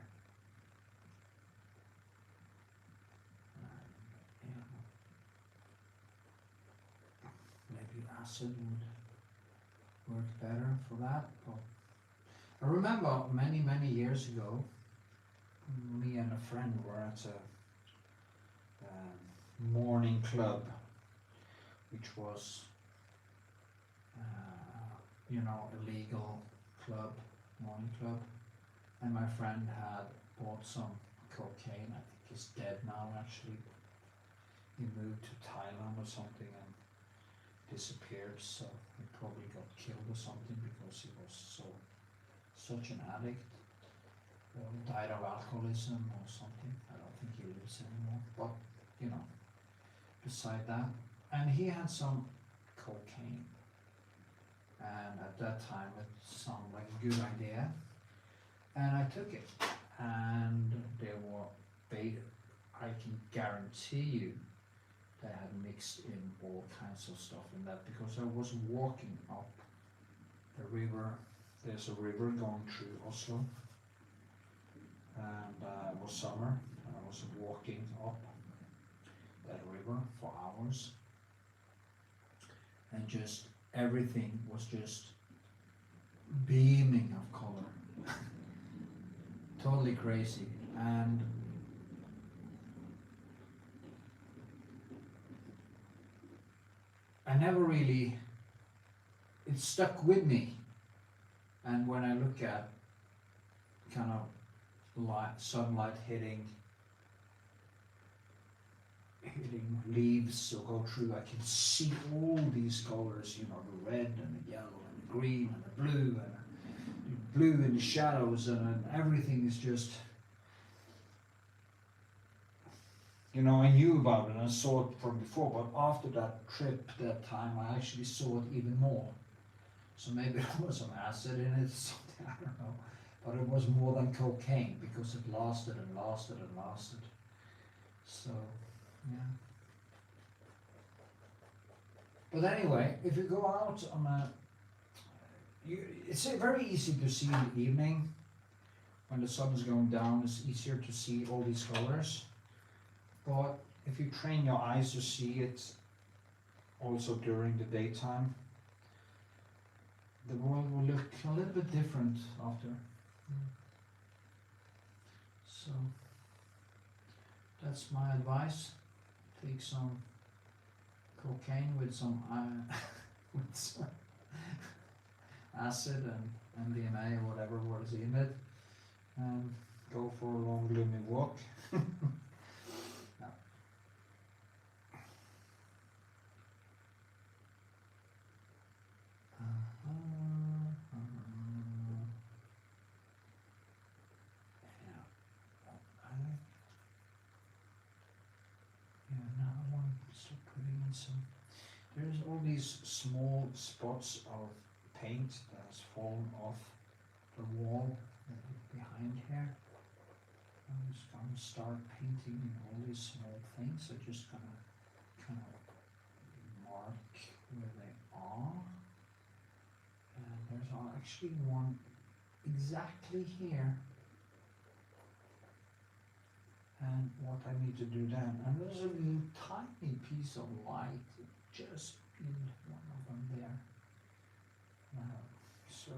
Maybe acid would work better for that. But I remember many years ago, me and a friend were at a morning club, which was a legal club, morning club, and my friend had bought some cocaine. I think he's dead now, actually. He moved to Thailand or something and disappeared, so he probably got killed or something because he was such an addict, or died of alcoholism or something. I don't think he lives anymore, but beside that. And he had some cocaine, and at that time it sounded like a good idea, and I took it, and they were beta. I can guarantee you they had mixed in all kinds of stuff in that, because I was walking up the river. There's a river going through Oslo, and it was summer, and I was walking up that river for hours, and just everything was just beaming of color. Totally crazy. And I never really, it stuck with me. And when I look at kind of sunlight hitting leaves or go through, I can see all these colors, the red and the yellow and the green and the blue in the shadows, and everything is just, I knew about it and I saw it from before, but after that trip, that time, I actually saw it even more. So maybe there was some acid in it, something, I don't know, but it was more than cocaine, because it lasted and lasted and lasted. So, yeah. But anyway, if you go out on it's very easy to see in the evening. When the sun is going down, it's easier to see all these colors. But if you train your eyes to see it also during the daytime, the world will look a little bit different after. So that's my advice. Take some cocaine with some acid and MDMA or whatever was in it, and go for a long gloomy walk. There's all these small spots of paint that has fallen off the wall behind here. I'm just gonna start painting all these small things. I'm just gonna kind of mark where they are. And there's actually one exactly here. And what I need to do then, and there's a little tiny piece of light just in one of them there. So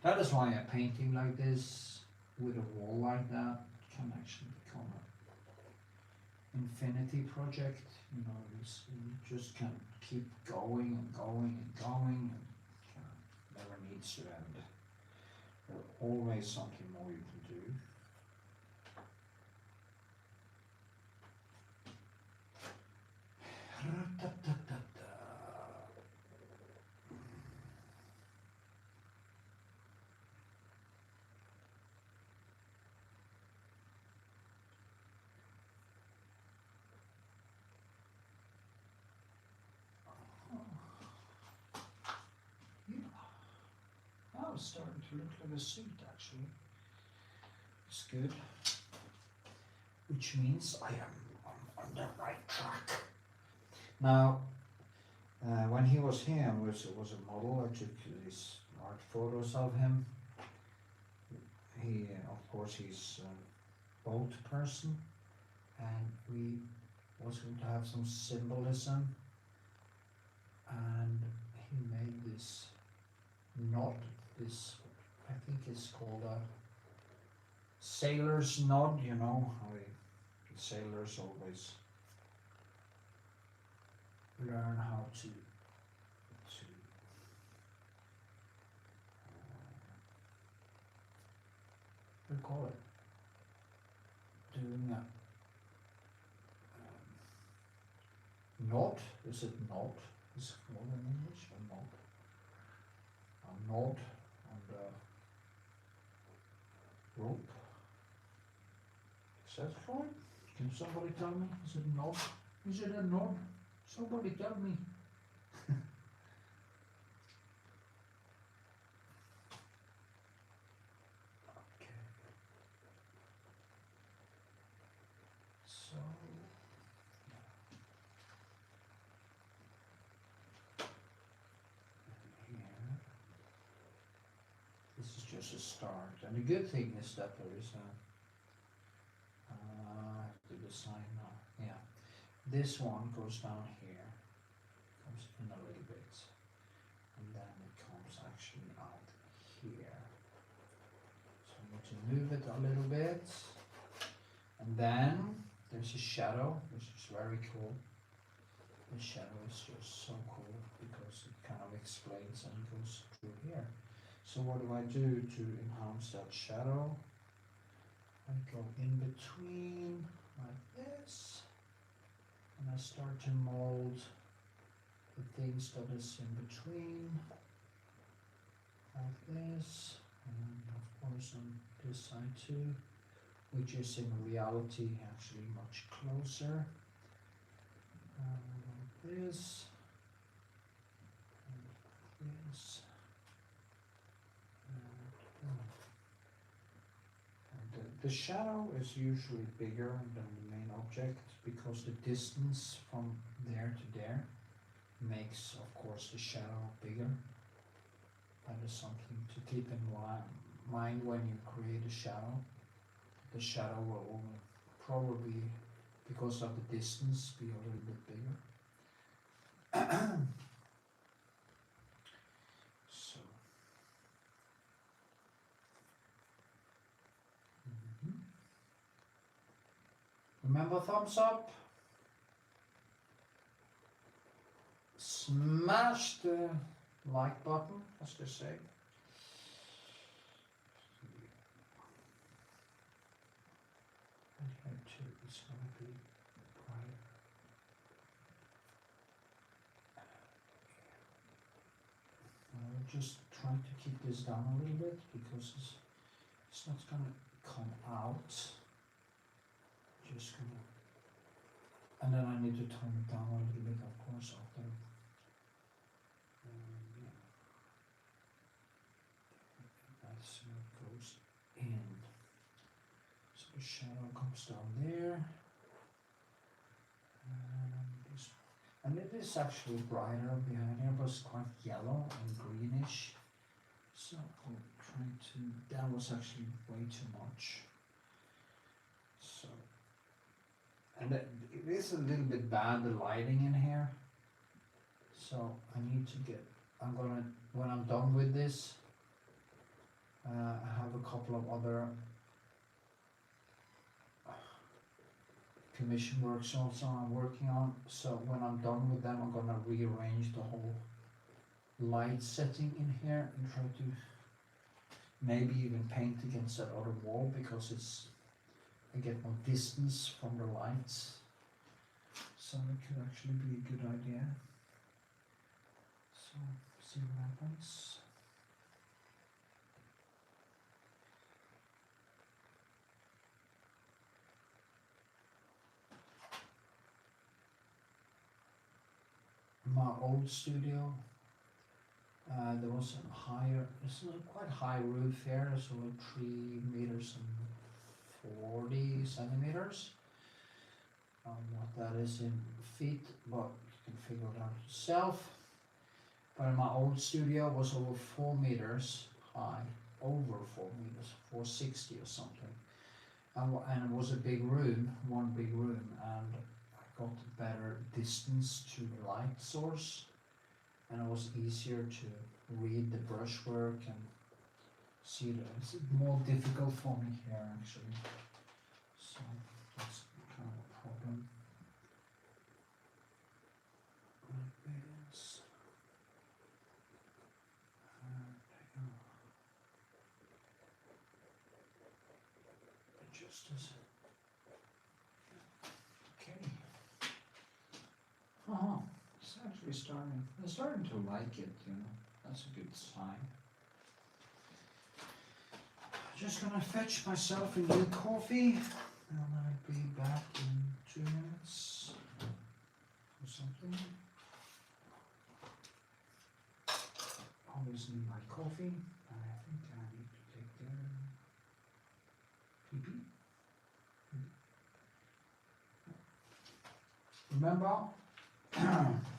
that is why a painting like this with a wall like that can actually become an infinity project. You know, you just can keep going and going and going, and never needs to end. There's always something more you can do. Now it's starting to look like a suit actually. It's good. Which means I am on the right track. Now, when he was here, it was a model. I took these art photos of him. He, of course, he's a boat person, and we was going to have some symbolism. And he made this knot. This, I think it's called a sailor's knot. You know how the sailors always learn how to what do you call it? Doing a knot. Is it knot? Is it called in English or knot? A knot on the rope. Is that right? Can somebody tell me? Is it knot? Is it a knot? Somebody tell me. Okay. So here, this is just a start, and the good thing is that there is a the design now. Yeah, this one goes down here, comes in a little bit, and then it comes actually out here. So I need to move it a little bit, and then there's a shadow, which is very cool. The shadow is just so cool because it kind of explains and goes through here. So what do I do to enhance that shadow? I go in between like this, and I start to mold the things that is in between like this, and of course on this side too, which is in reality actually much closer. Like this, and this. The shadow is usually bigger than the main object because the distance from there to there makes, of course, the shadow bigger. That is something to keep in mind when you create a shadow. The shadow will probably, because of the distance, be a little bit bigger. So. Remember, thumbs up, smash the like button, as they say. And here too, it's going to be bright. I'll just try to keep this down a little bit because it's not going to come out. Just gonna, and then I need to tone it down a little bit, of course, after shadow comes down there. And it is actually brighter behind here, but it's quite yellow and greenish. So I'll try to, that was actually way too much. So, and it is a little bit bad, the lighting in here. So I need to get, I'm gonna, when I'm done with this, I have a couple of other commission works also I'm working on. So when I'm done with them, I'm gonna rearrange the whole light setting in here and try to maybe even paint against that other wall, because it's, I get more distance from the lights. So it could actually be a good idea. So see what happens. My old studio, there was a higher, it's a quite high roof here, so 3 meters and 40 centimeters. What that is in feet, but you can figure it out yourself. But in my old studio it was over 4 meters high, over 4 meters, 460 or something. And it was a big room, one big room, and I got a better distance to the light source, and it was easier to read the brushwork and see that. It's more difficult for me here actually, so that's kind of a problem. Like this. Just as okay. It's actually starting. I'm starting to like it, you know. That's a good sign. Just gonna fetch myself a new coffee, and I'll be back in 2 minutes or something. Always need my coffee. I think I need to take the pee-pee. Remember,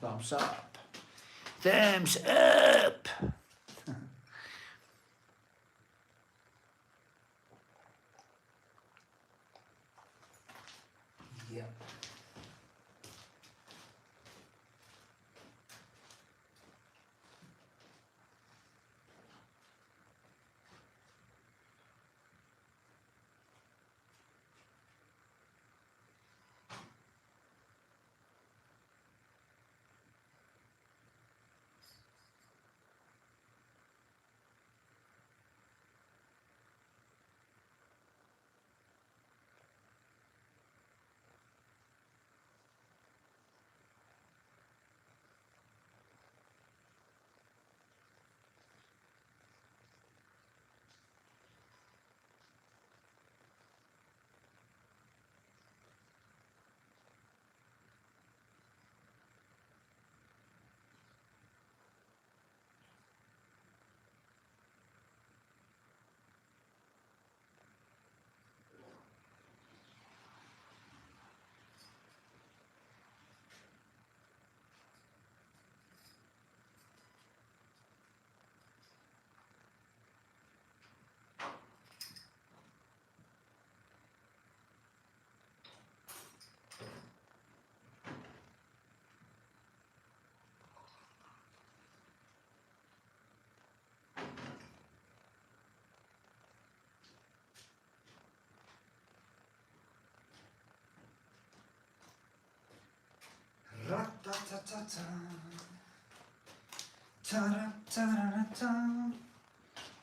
thumbs up. Thumbs up. Yep.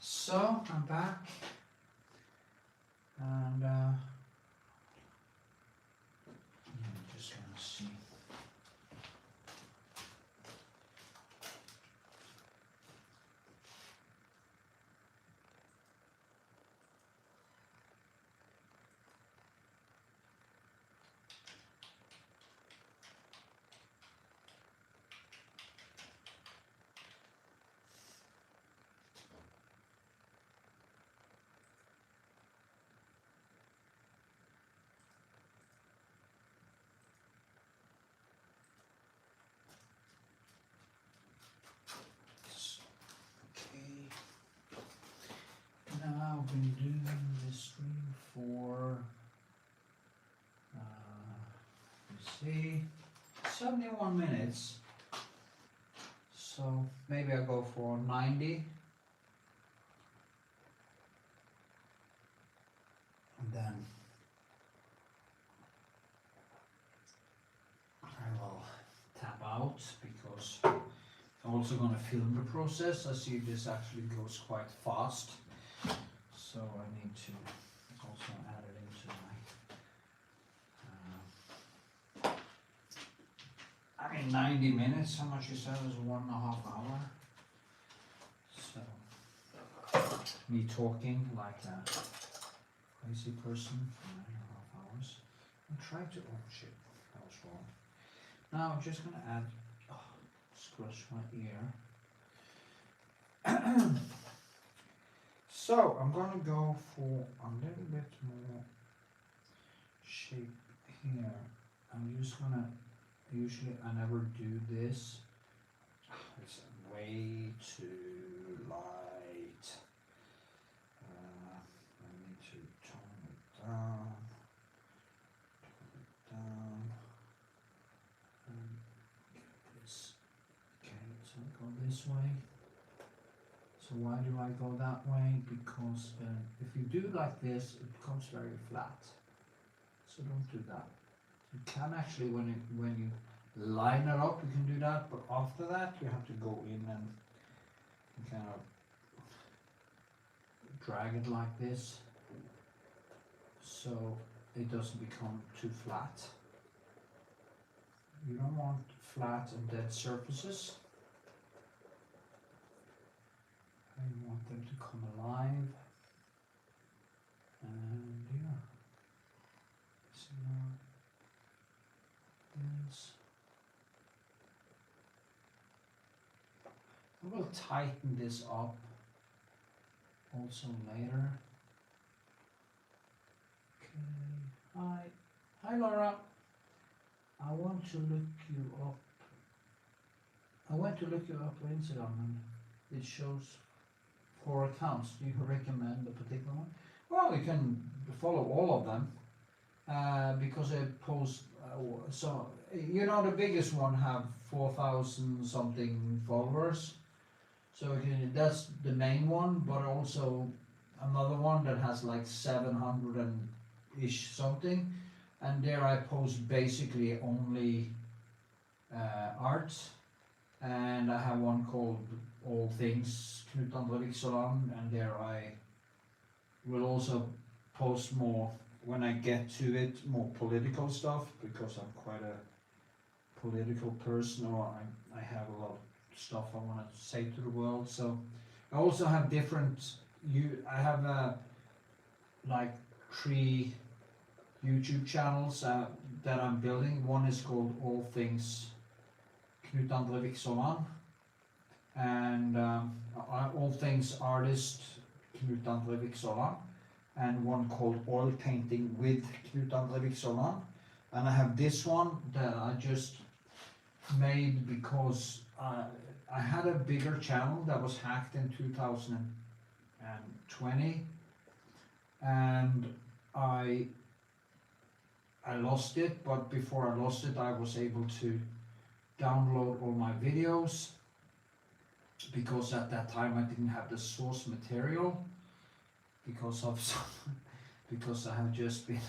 So I'm back, and I'm just gonna see. see, 71 minutes. So maybe I go for 90. And then I will tap out because I'm also going to film the process. I see this actually goes quite fast. So I need to also add it into my, I mean 90 minutes, how much you said was 1.5 hours. So, me talking like a crazy person for 9.5 hours. I'm trying to, oh shit, that was wrong. Now I'm just gonna add, scratch my ear. So I'm gonna go for a little bit more shape here. I'm just gonna, usually I never do this. It's way too light. I need to tone it down, and get this. Okay, so I go this way. So why do I go that way? Because if you do like this, it becomes very flat. So don't do that. You can actually, when you line it up, you can do that, but after that you have to go in and kind of drag it like this, so it doesn't become too flat. You don't want flat and dead surfaces. You want them to come alive, and yeah, so now this. I will tighten this up also later. Okay, hi Laura. I want to look you up. I went to look you up on Instagram and it shows 4 accounts. Do you recommend a particular one? Well, you can follow all of them because I post. So you know, the biggest one have 4,000 something followers. So that's the main one, but also another one that has like 700 and ish something, and there I post basically only art, and I have one called All Things Knut Vikshåland, and there I will also post more when I get to it, more political stuff, because I'm quite a political person, or I have a lot of stuff I want to say to the world. So I also have different, I have like 3 YouTube channels that I'm building. One is called All Things Knut Vikshåland, and All Things Artist Knut Vikshåland, and one called Oil Painting with Knut Vikshåland. And I have this one that I just made because I had a bigger channel that was hacked in 2020, and I lost it, but before I lost it I was able to download all my videos, because at that time I didn't have the source material because I have just been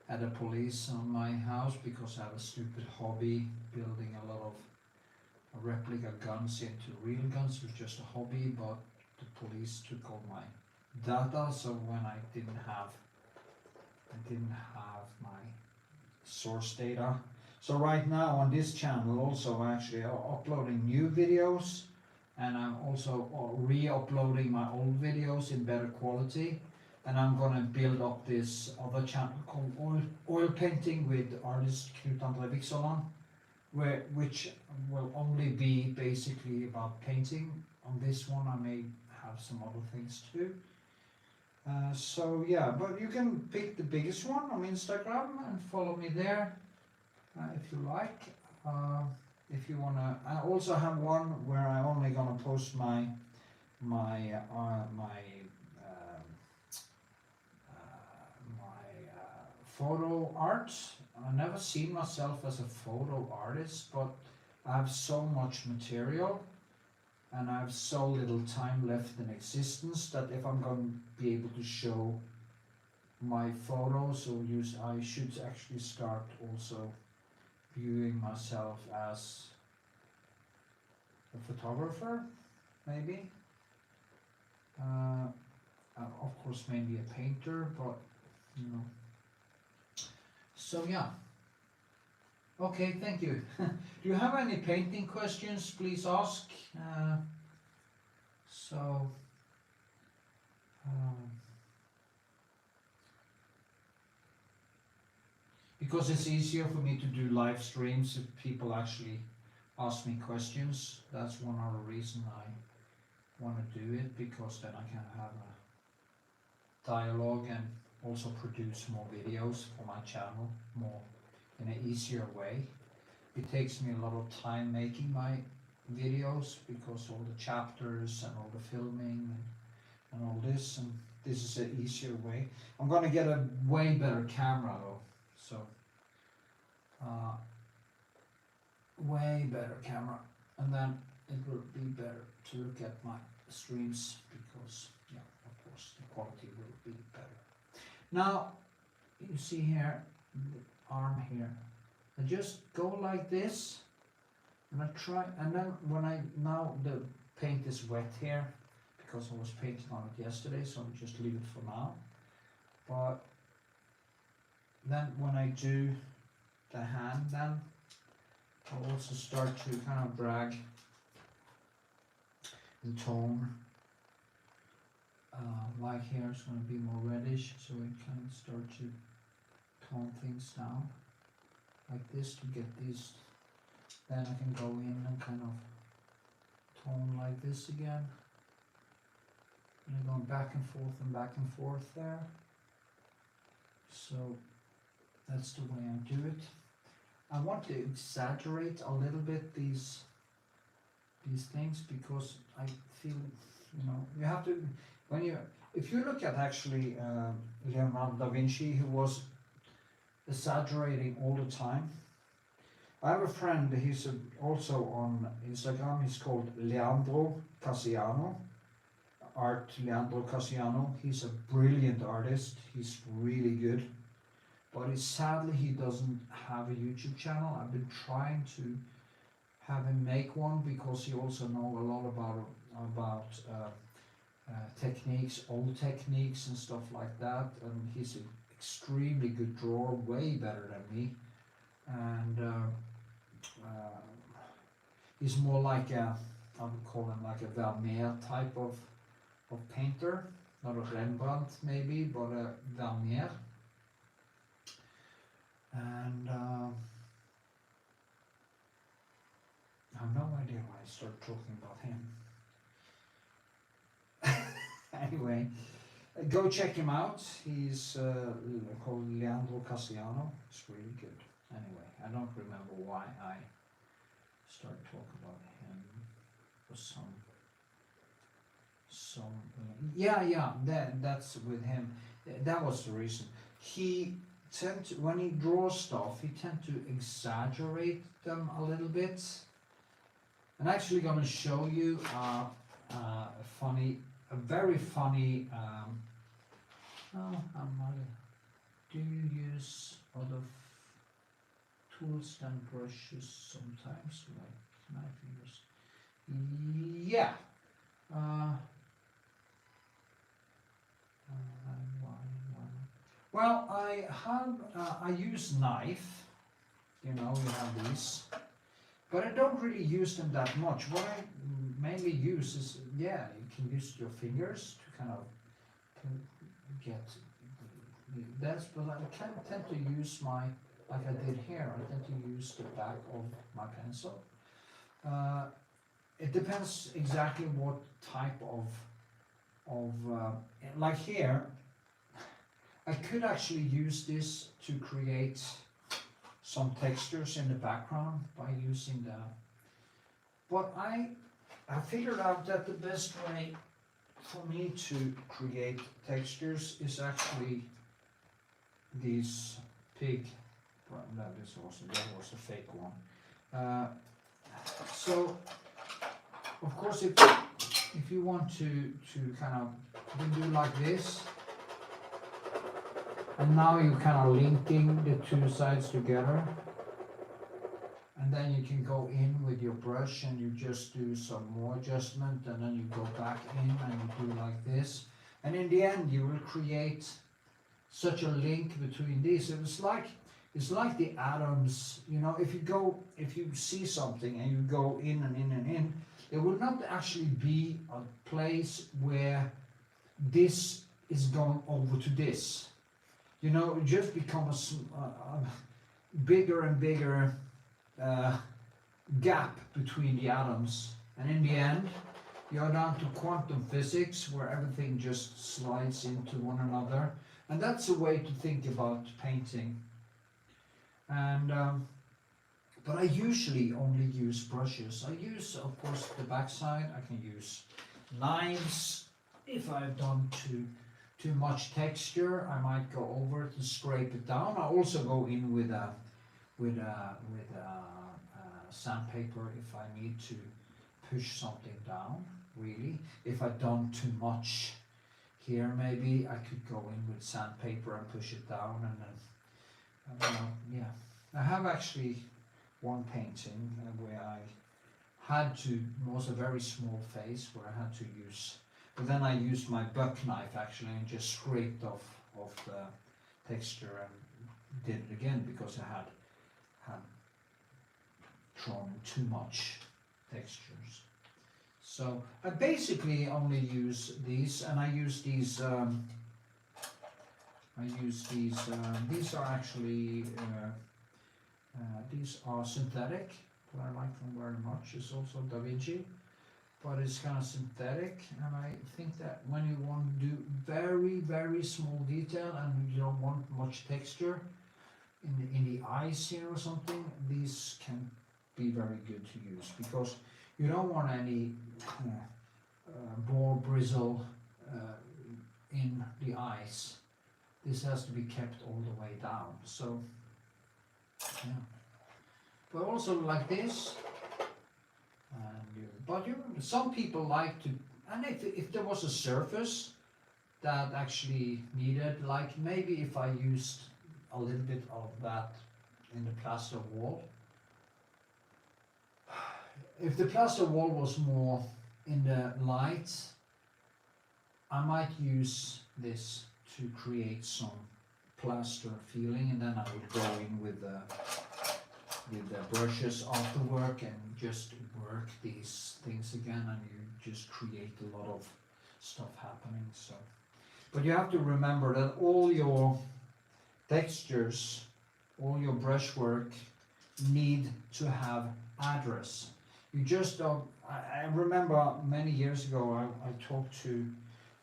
at the police on my house because I have a stupid hobby building a lot of replica guns into real guns. It was just a hobby, but the police took all my data, so when I didn't have my source data. So right now on this channel also I'm actually uploading new videos, and I'm also re-uploading my old videos in better quality, and I'm gonna build up this other channel called Oil Painting with artist Knut Vikshåland, which will only be basically about painting. On this one I may have some other things too. So yeah, but you can pick the biggest one on Instagram and follow me there if you like. If you wanna, I also have one where I'm only gonna post my photo art I never seen myself as a photo artist, but I have so much material and I have so little time left in existence that if I'm going to be able to show my photos or use, I should actually start also viewing myself as a photographer, maybe. Of course, maybe a painter, but you know. So yeah. Okay, thank you. Do you have any painting questions? Please ask. So. Because it's easier for me to do live streams if people actually ask me questions. That's one other reason I want to do it, because then I can have a dialogue and also produce more videos for my channel more in an easier way. It takes me a lot of time making my videos because all the chapters and all the filming and all this, and this is an easier way. I'm gonna get a way better camera though, so way better camera, and then it will be better to look at my streams because, yeah, of course, the quality will be better. Now, you see here, the arm here, I just go like this, and I try, and then when now the paint is wet here, because I was painting on it yesterday, so I'll just leave it for now. But then when I do the hand, then I'll also start to kind of drag the tone. Like here, it's going to be more reddish, so we can start to tone things down like this to get these. Then I can go in and kind of tone like this again, and going back and forth there. So that's the way I do it. I want to exaggerate a little bit these things, because I feel, you know, you have to, if you look at actually Leonardo da Vinci, who was exaggerating all the time. I have a friend, he's also on Instagram, he's called Leandro Casiano, Art Leandro Casiano. He's a brilliant artist, he's really good, but sadly he doesn't have a YouTube channel. I've been trying to have him make one, because he also knows a lot about techniques, old techniques and stuff like that, and he's an extremely good drawer, way better than me, and he's more like I would call him like a Vermeer type of painter, not a Rembrandt maybe, but a Vermeer. And I have no idea why I started talking about him. Anyway, go check him out. He's called Leandro Casiano. It's really good. Anyway, I don't remember why I started talking about him. For that's with him. That was the reason. He tend to, when he draws stuff, he tend to exaggerate them a little bit. I'm actually going to show you a very funny. Do you use other tools than brushes sometimes, like knife fingers? Yeah. Well, I use knife. You know, you have these. But I don't really use them that much. What I mainly use is, you can use your fingers to kind of get this, but I tend to use like I did here, I tend to use the back of my pencil. It depends exactly what type of like here, I could actually use this to create some textures in the background by using but I figured out that the best way for me to create textures is actually these pig Well, that was a fake one. So, of course, if you want to kind of, you can do like this, and now you're kind of linking the two sides together, and then you can go in with your brush and you just do some more adjustment, and then you go back in and you do like this, and in the end you will create such a link between these. It's like the atoms, you know, if you see something and you go in and in and in, there will not actually be a place where this is going over to this. You know, it just becomes a bigger and bigger gap between the atoms. And in the end, you're down to quantum physics, where everything just slides into one another. And that's a way to think about painting. And but I usually only use brushes. I use, of course, the backside. I can use knives. If I've done too much texture, I might go over it and scrape it down. I also go in with a sandpaper if I need to push something down. Really, if I've done too much here, maybe I could go in with sandpaper and push it down, and then yeah. I have actually one painting where I had to, it was a very small face where I had to use, but then I used my buck knife actually and just scraped off the texture and did it again, because I had drawn too much textures. So I basically only use these, and I use these. These are actually these are synthetic. What I like them very much is also Da Vinci, but it's kind of synthetic, and I think that when you want to do very small detail and you don't want much texture in the eyes here or something, these can be very good to use, because you don't want any boar bristle in the eyes. This has to be kept all the way down. So yeah, but also like this. And some people like to, and if there was a surface that actually needed, like maybe if I used a little bit of that in the plaster wall. If the plaster wall was more in the light, I might use this to create some plaster feeling, and then I would go in with the brushes after work and just work these things again, and you just create a lot of stuff happening. So, but you have to remember that all your textures, all your brushwork need to have address. You just don't. I remember many years ago I talked to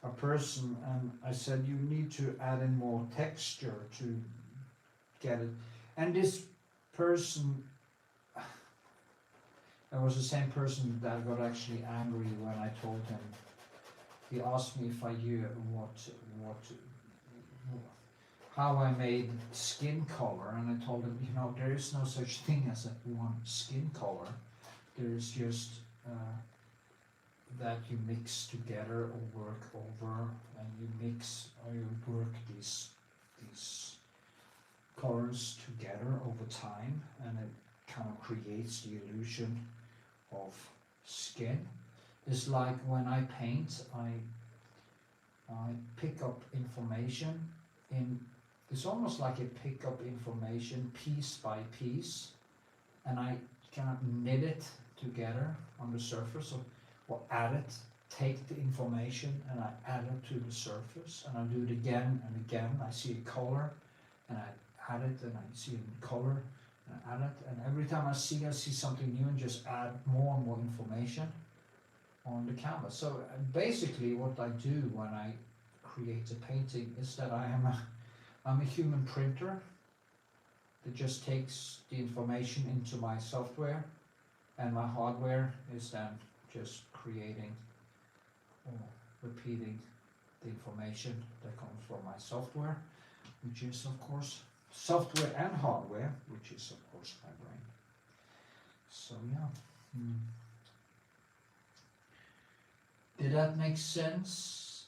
a person and I said, you need to add in more texture to get it. And this person, it was the same person that got actually angry when I told him. He asked me if I knew how I made skin color, and I told him, you know, there is no such thing as one skin color. There is just that you mix together or work over, and you mix or you work these colors together over time, and it kind of creates the illusion of skin. It's like when I paint, I pick up information in. It's almost like I pick up information piece by piece, and I kind of knit it together on the surface, or add it, take the information and I add it to the surface, and I do it again and again. I see a color and I add it, and I see a color and I add it, and every time I see something new and just add more and more information on the canvas. So basically what I do when I create a painting is that I'm a human printer that just takes the information into my software, and my hardware is then just creating or repeating the information that comes from my software, which is of course software and hardware, which is of course my brain. So yeah. Did that make sense?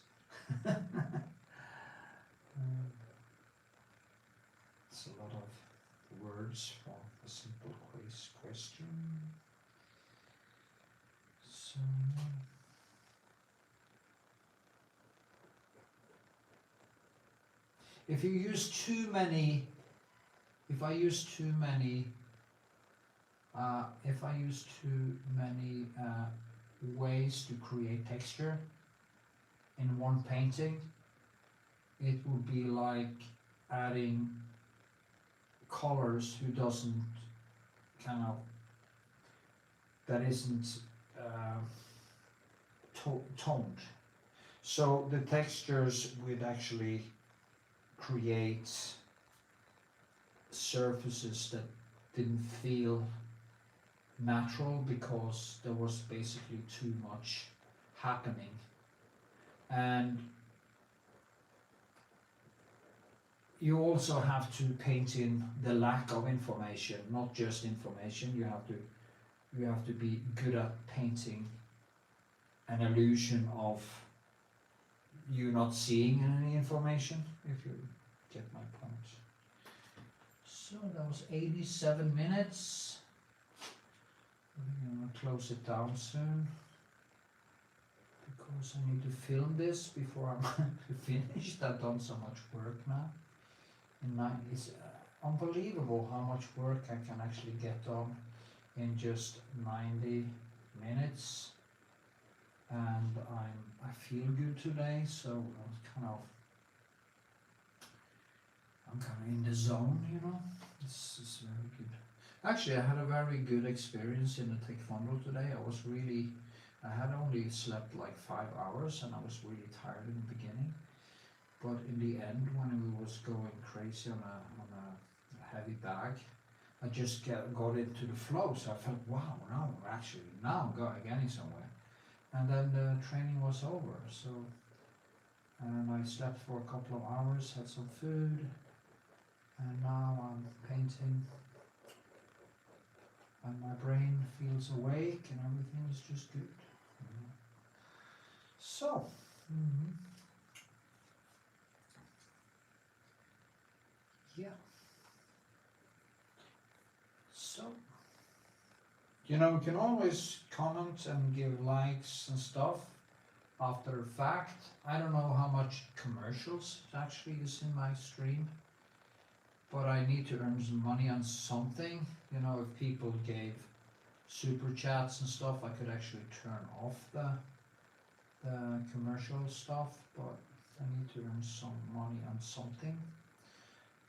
It's a lot of words for a simple question. So if you use too many, if I use too many ways to create texture in one painting, it would be like adding colors who doesn't kind of, that isn't toned. So the textures would actually create surfaces that didn't feel natural because there was basically too much happening. And you also have to paint in the lack of information, not just information. You have to be good at painting an illusion of you not seeing any information, if you get my point. So that was 87 minutes. I'm gonna close it down soon because I need to film this before I'm finished. I've done so much work now. And it's unbelievable how much work I can actually get done in just 90 minutes. And I feel good today, so I'm kind of in the zone, you know. This is very good. Actually, I had a very good experience in the taekwondo today. I had only slept like 5 hours and I was really tired in the beginning. But in the end, when we was going crazy on a heavy bag, I just got into the flow. So I felt, wow, now I'm getting somewhere. And then the training was over. So, and I slept for a couple of hours, had some food, and now I'm painting. And my brain feels awake, and everything is just good. So. Yeah. So, you know, we can always comment and give likes and stuff after the fact. I don't know how much commercials actually is in my stream, but I need to earn some money on something. You know, if people gave super chats and stuff, I could actually turn off the commercial stuff, but I need to earn some money on something.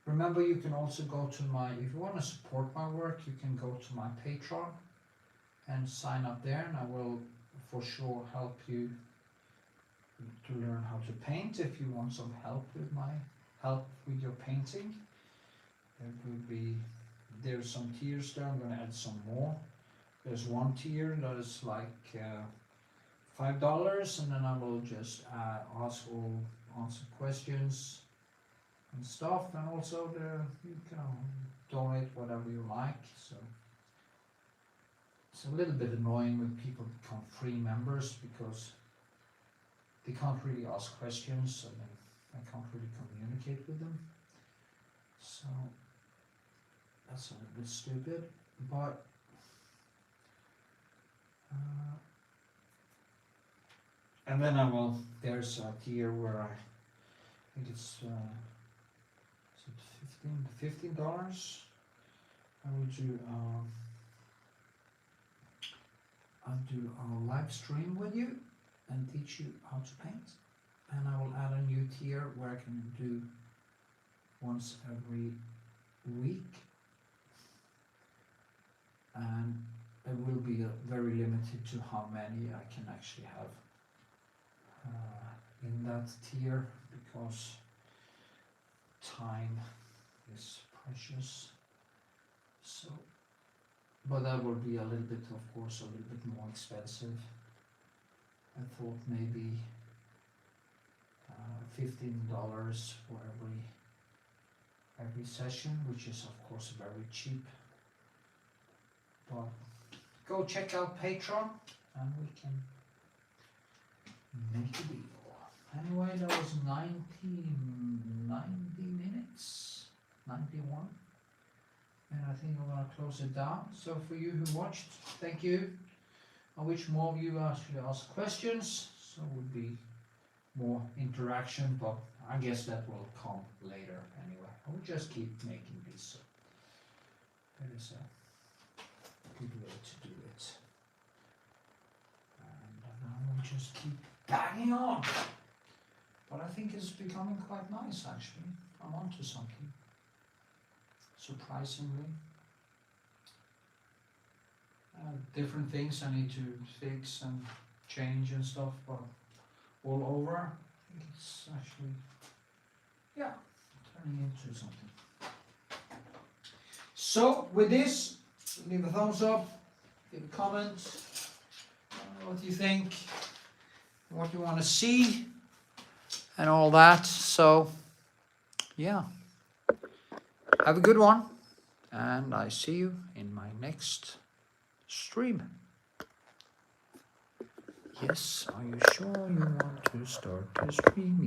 Remember, you can also go to if you want to support my work, you can go to my PATRON and sign up there, and I will for sure help you to learn how to paint. If you want some help with your painting, there's some tiers there. I'm going to add some more. There's one tier that is like $5, and then I will just answer questions and stuff, and also you can donate whatever you like. So it's a little bit annoying when people become free members because they can't really ask questions, and I can't really communicate with them. So that's a little bit stupid, but and then there's a tier where I think it's $15. I will do a live stream with you and teach you how to paint, and I will add a new tier where I can do once every week, and it will be very limited to how many I can actually have in that tier, because time is precious. So, but that will be a little bit, of course, a little bit more expensive. I thought maybe $15 for every every session, which is of course very cheap. But go check out PATRON and we can make a deal. Anyway, that was 90 minutes, 91. And I think I'm gonna close it down. So for you who watched, thank you. I wish more of you actually ask questions, so it would be more interaction, but I guess that will come later anyway. I will just keep making these, so that is a good way to do it. And now we'll just keep banging on. But I think it's becoming quite nice actually. I'm onto something. Surprisingly. Different things I need to fix and change and stuff, but all over, I think it's actually, yeah, turning into something. So with this, leave a thumbs up, give a comment, what you think, what you want to see, and all that. So, yeah, have a good one, and I see you in my next stream. Yes, are you sure you want to start the stream?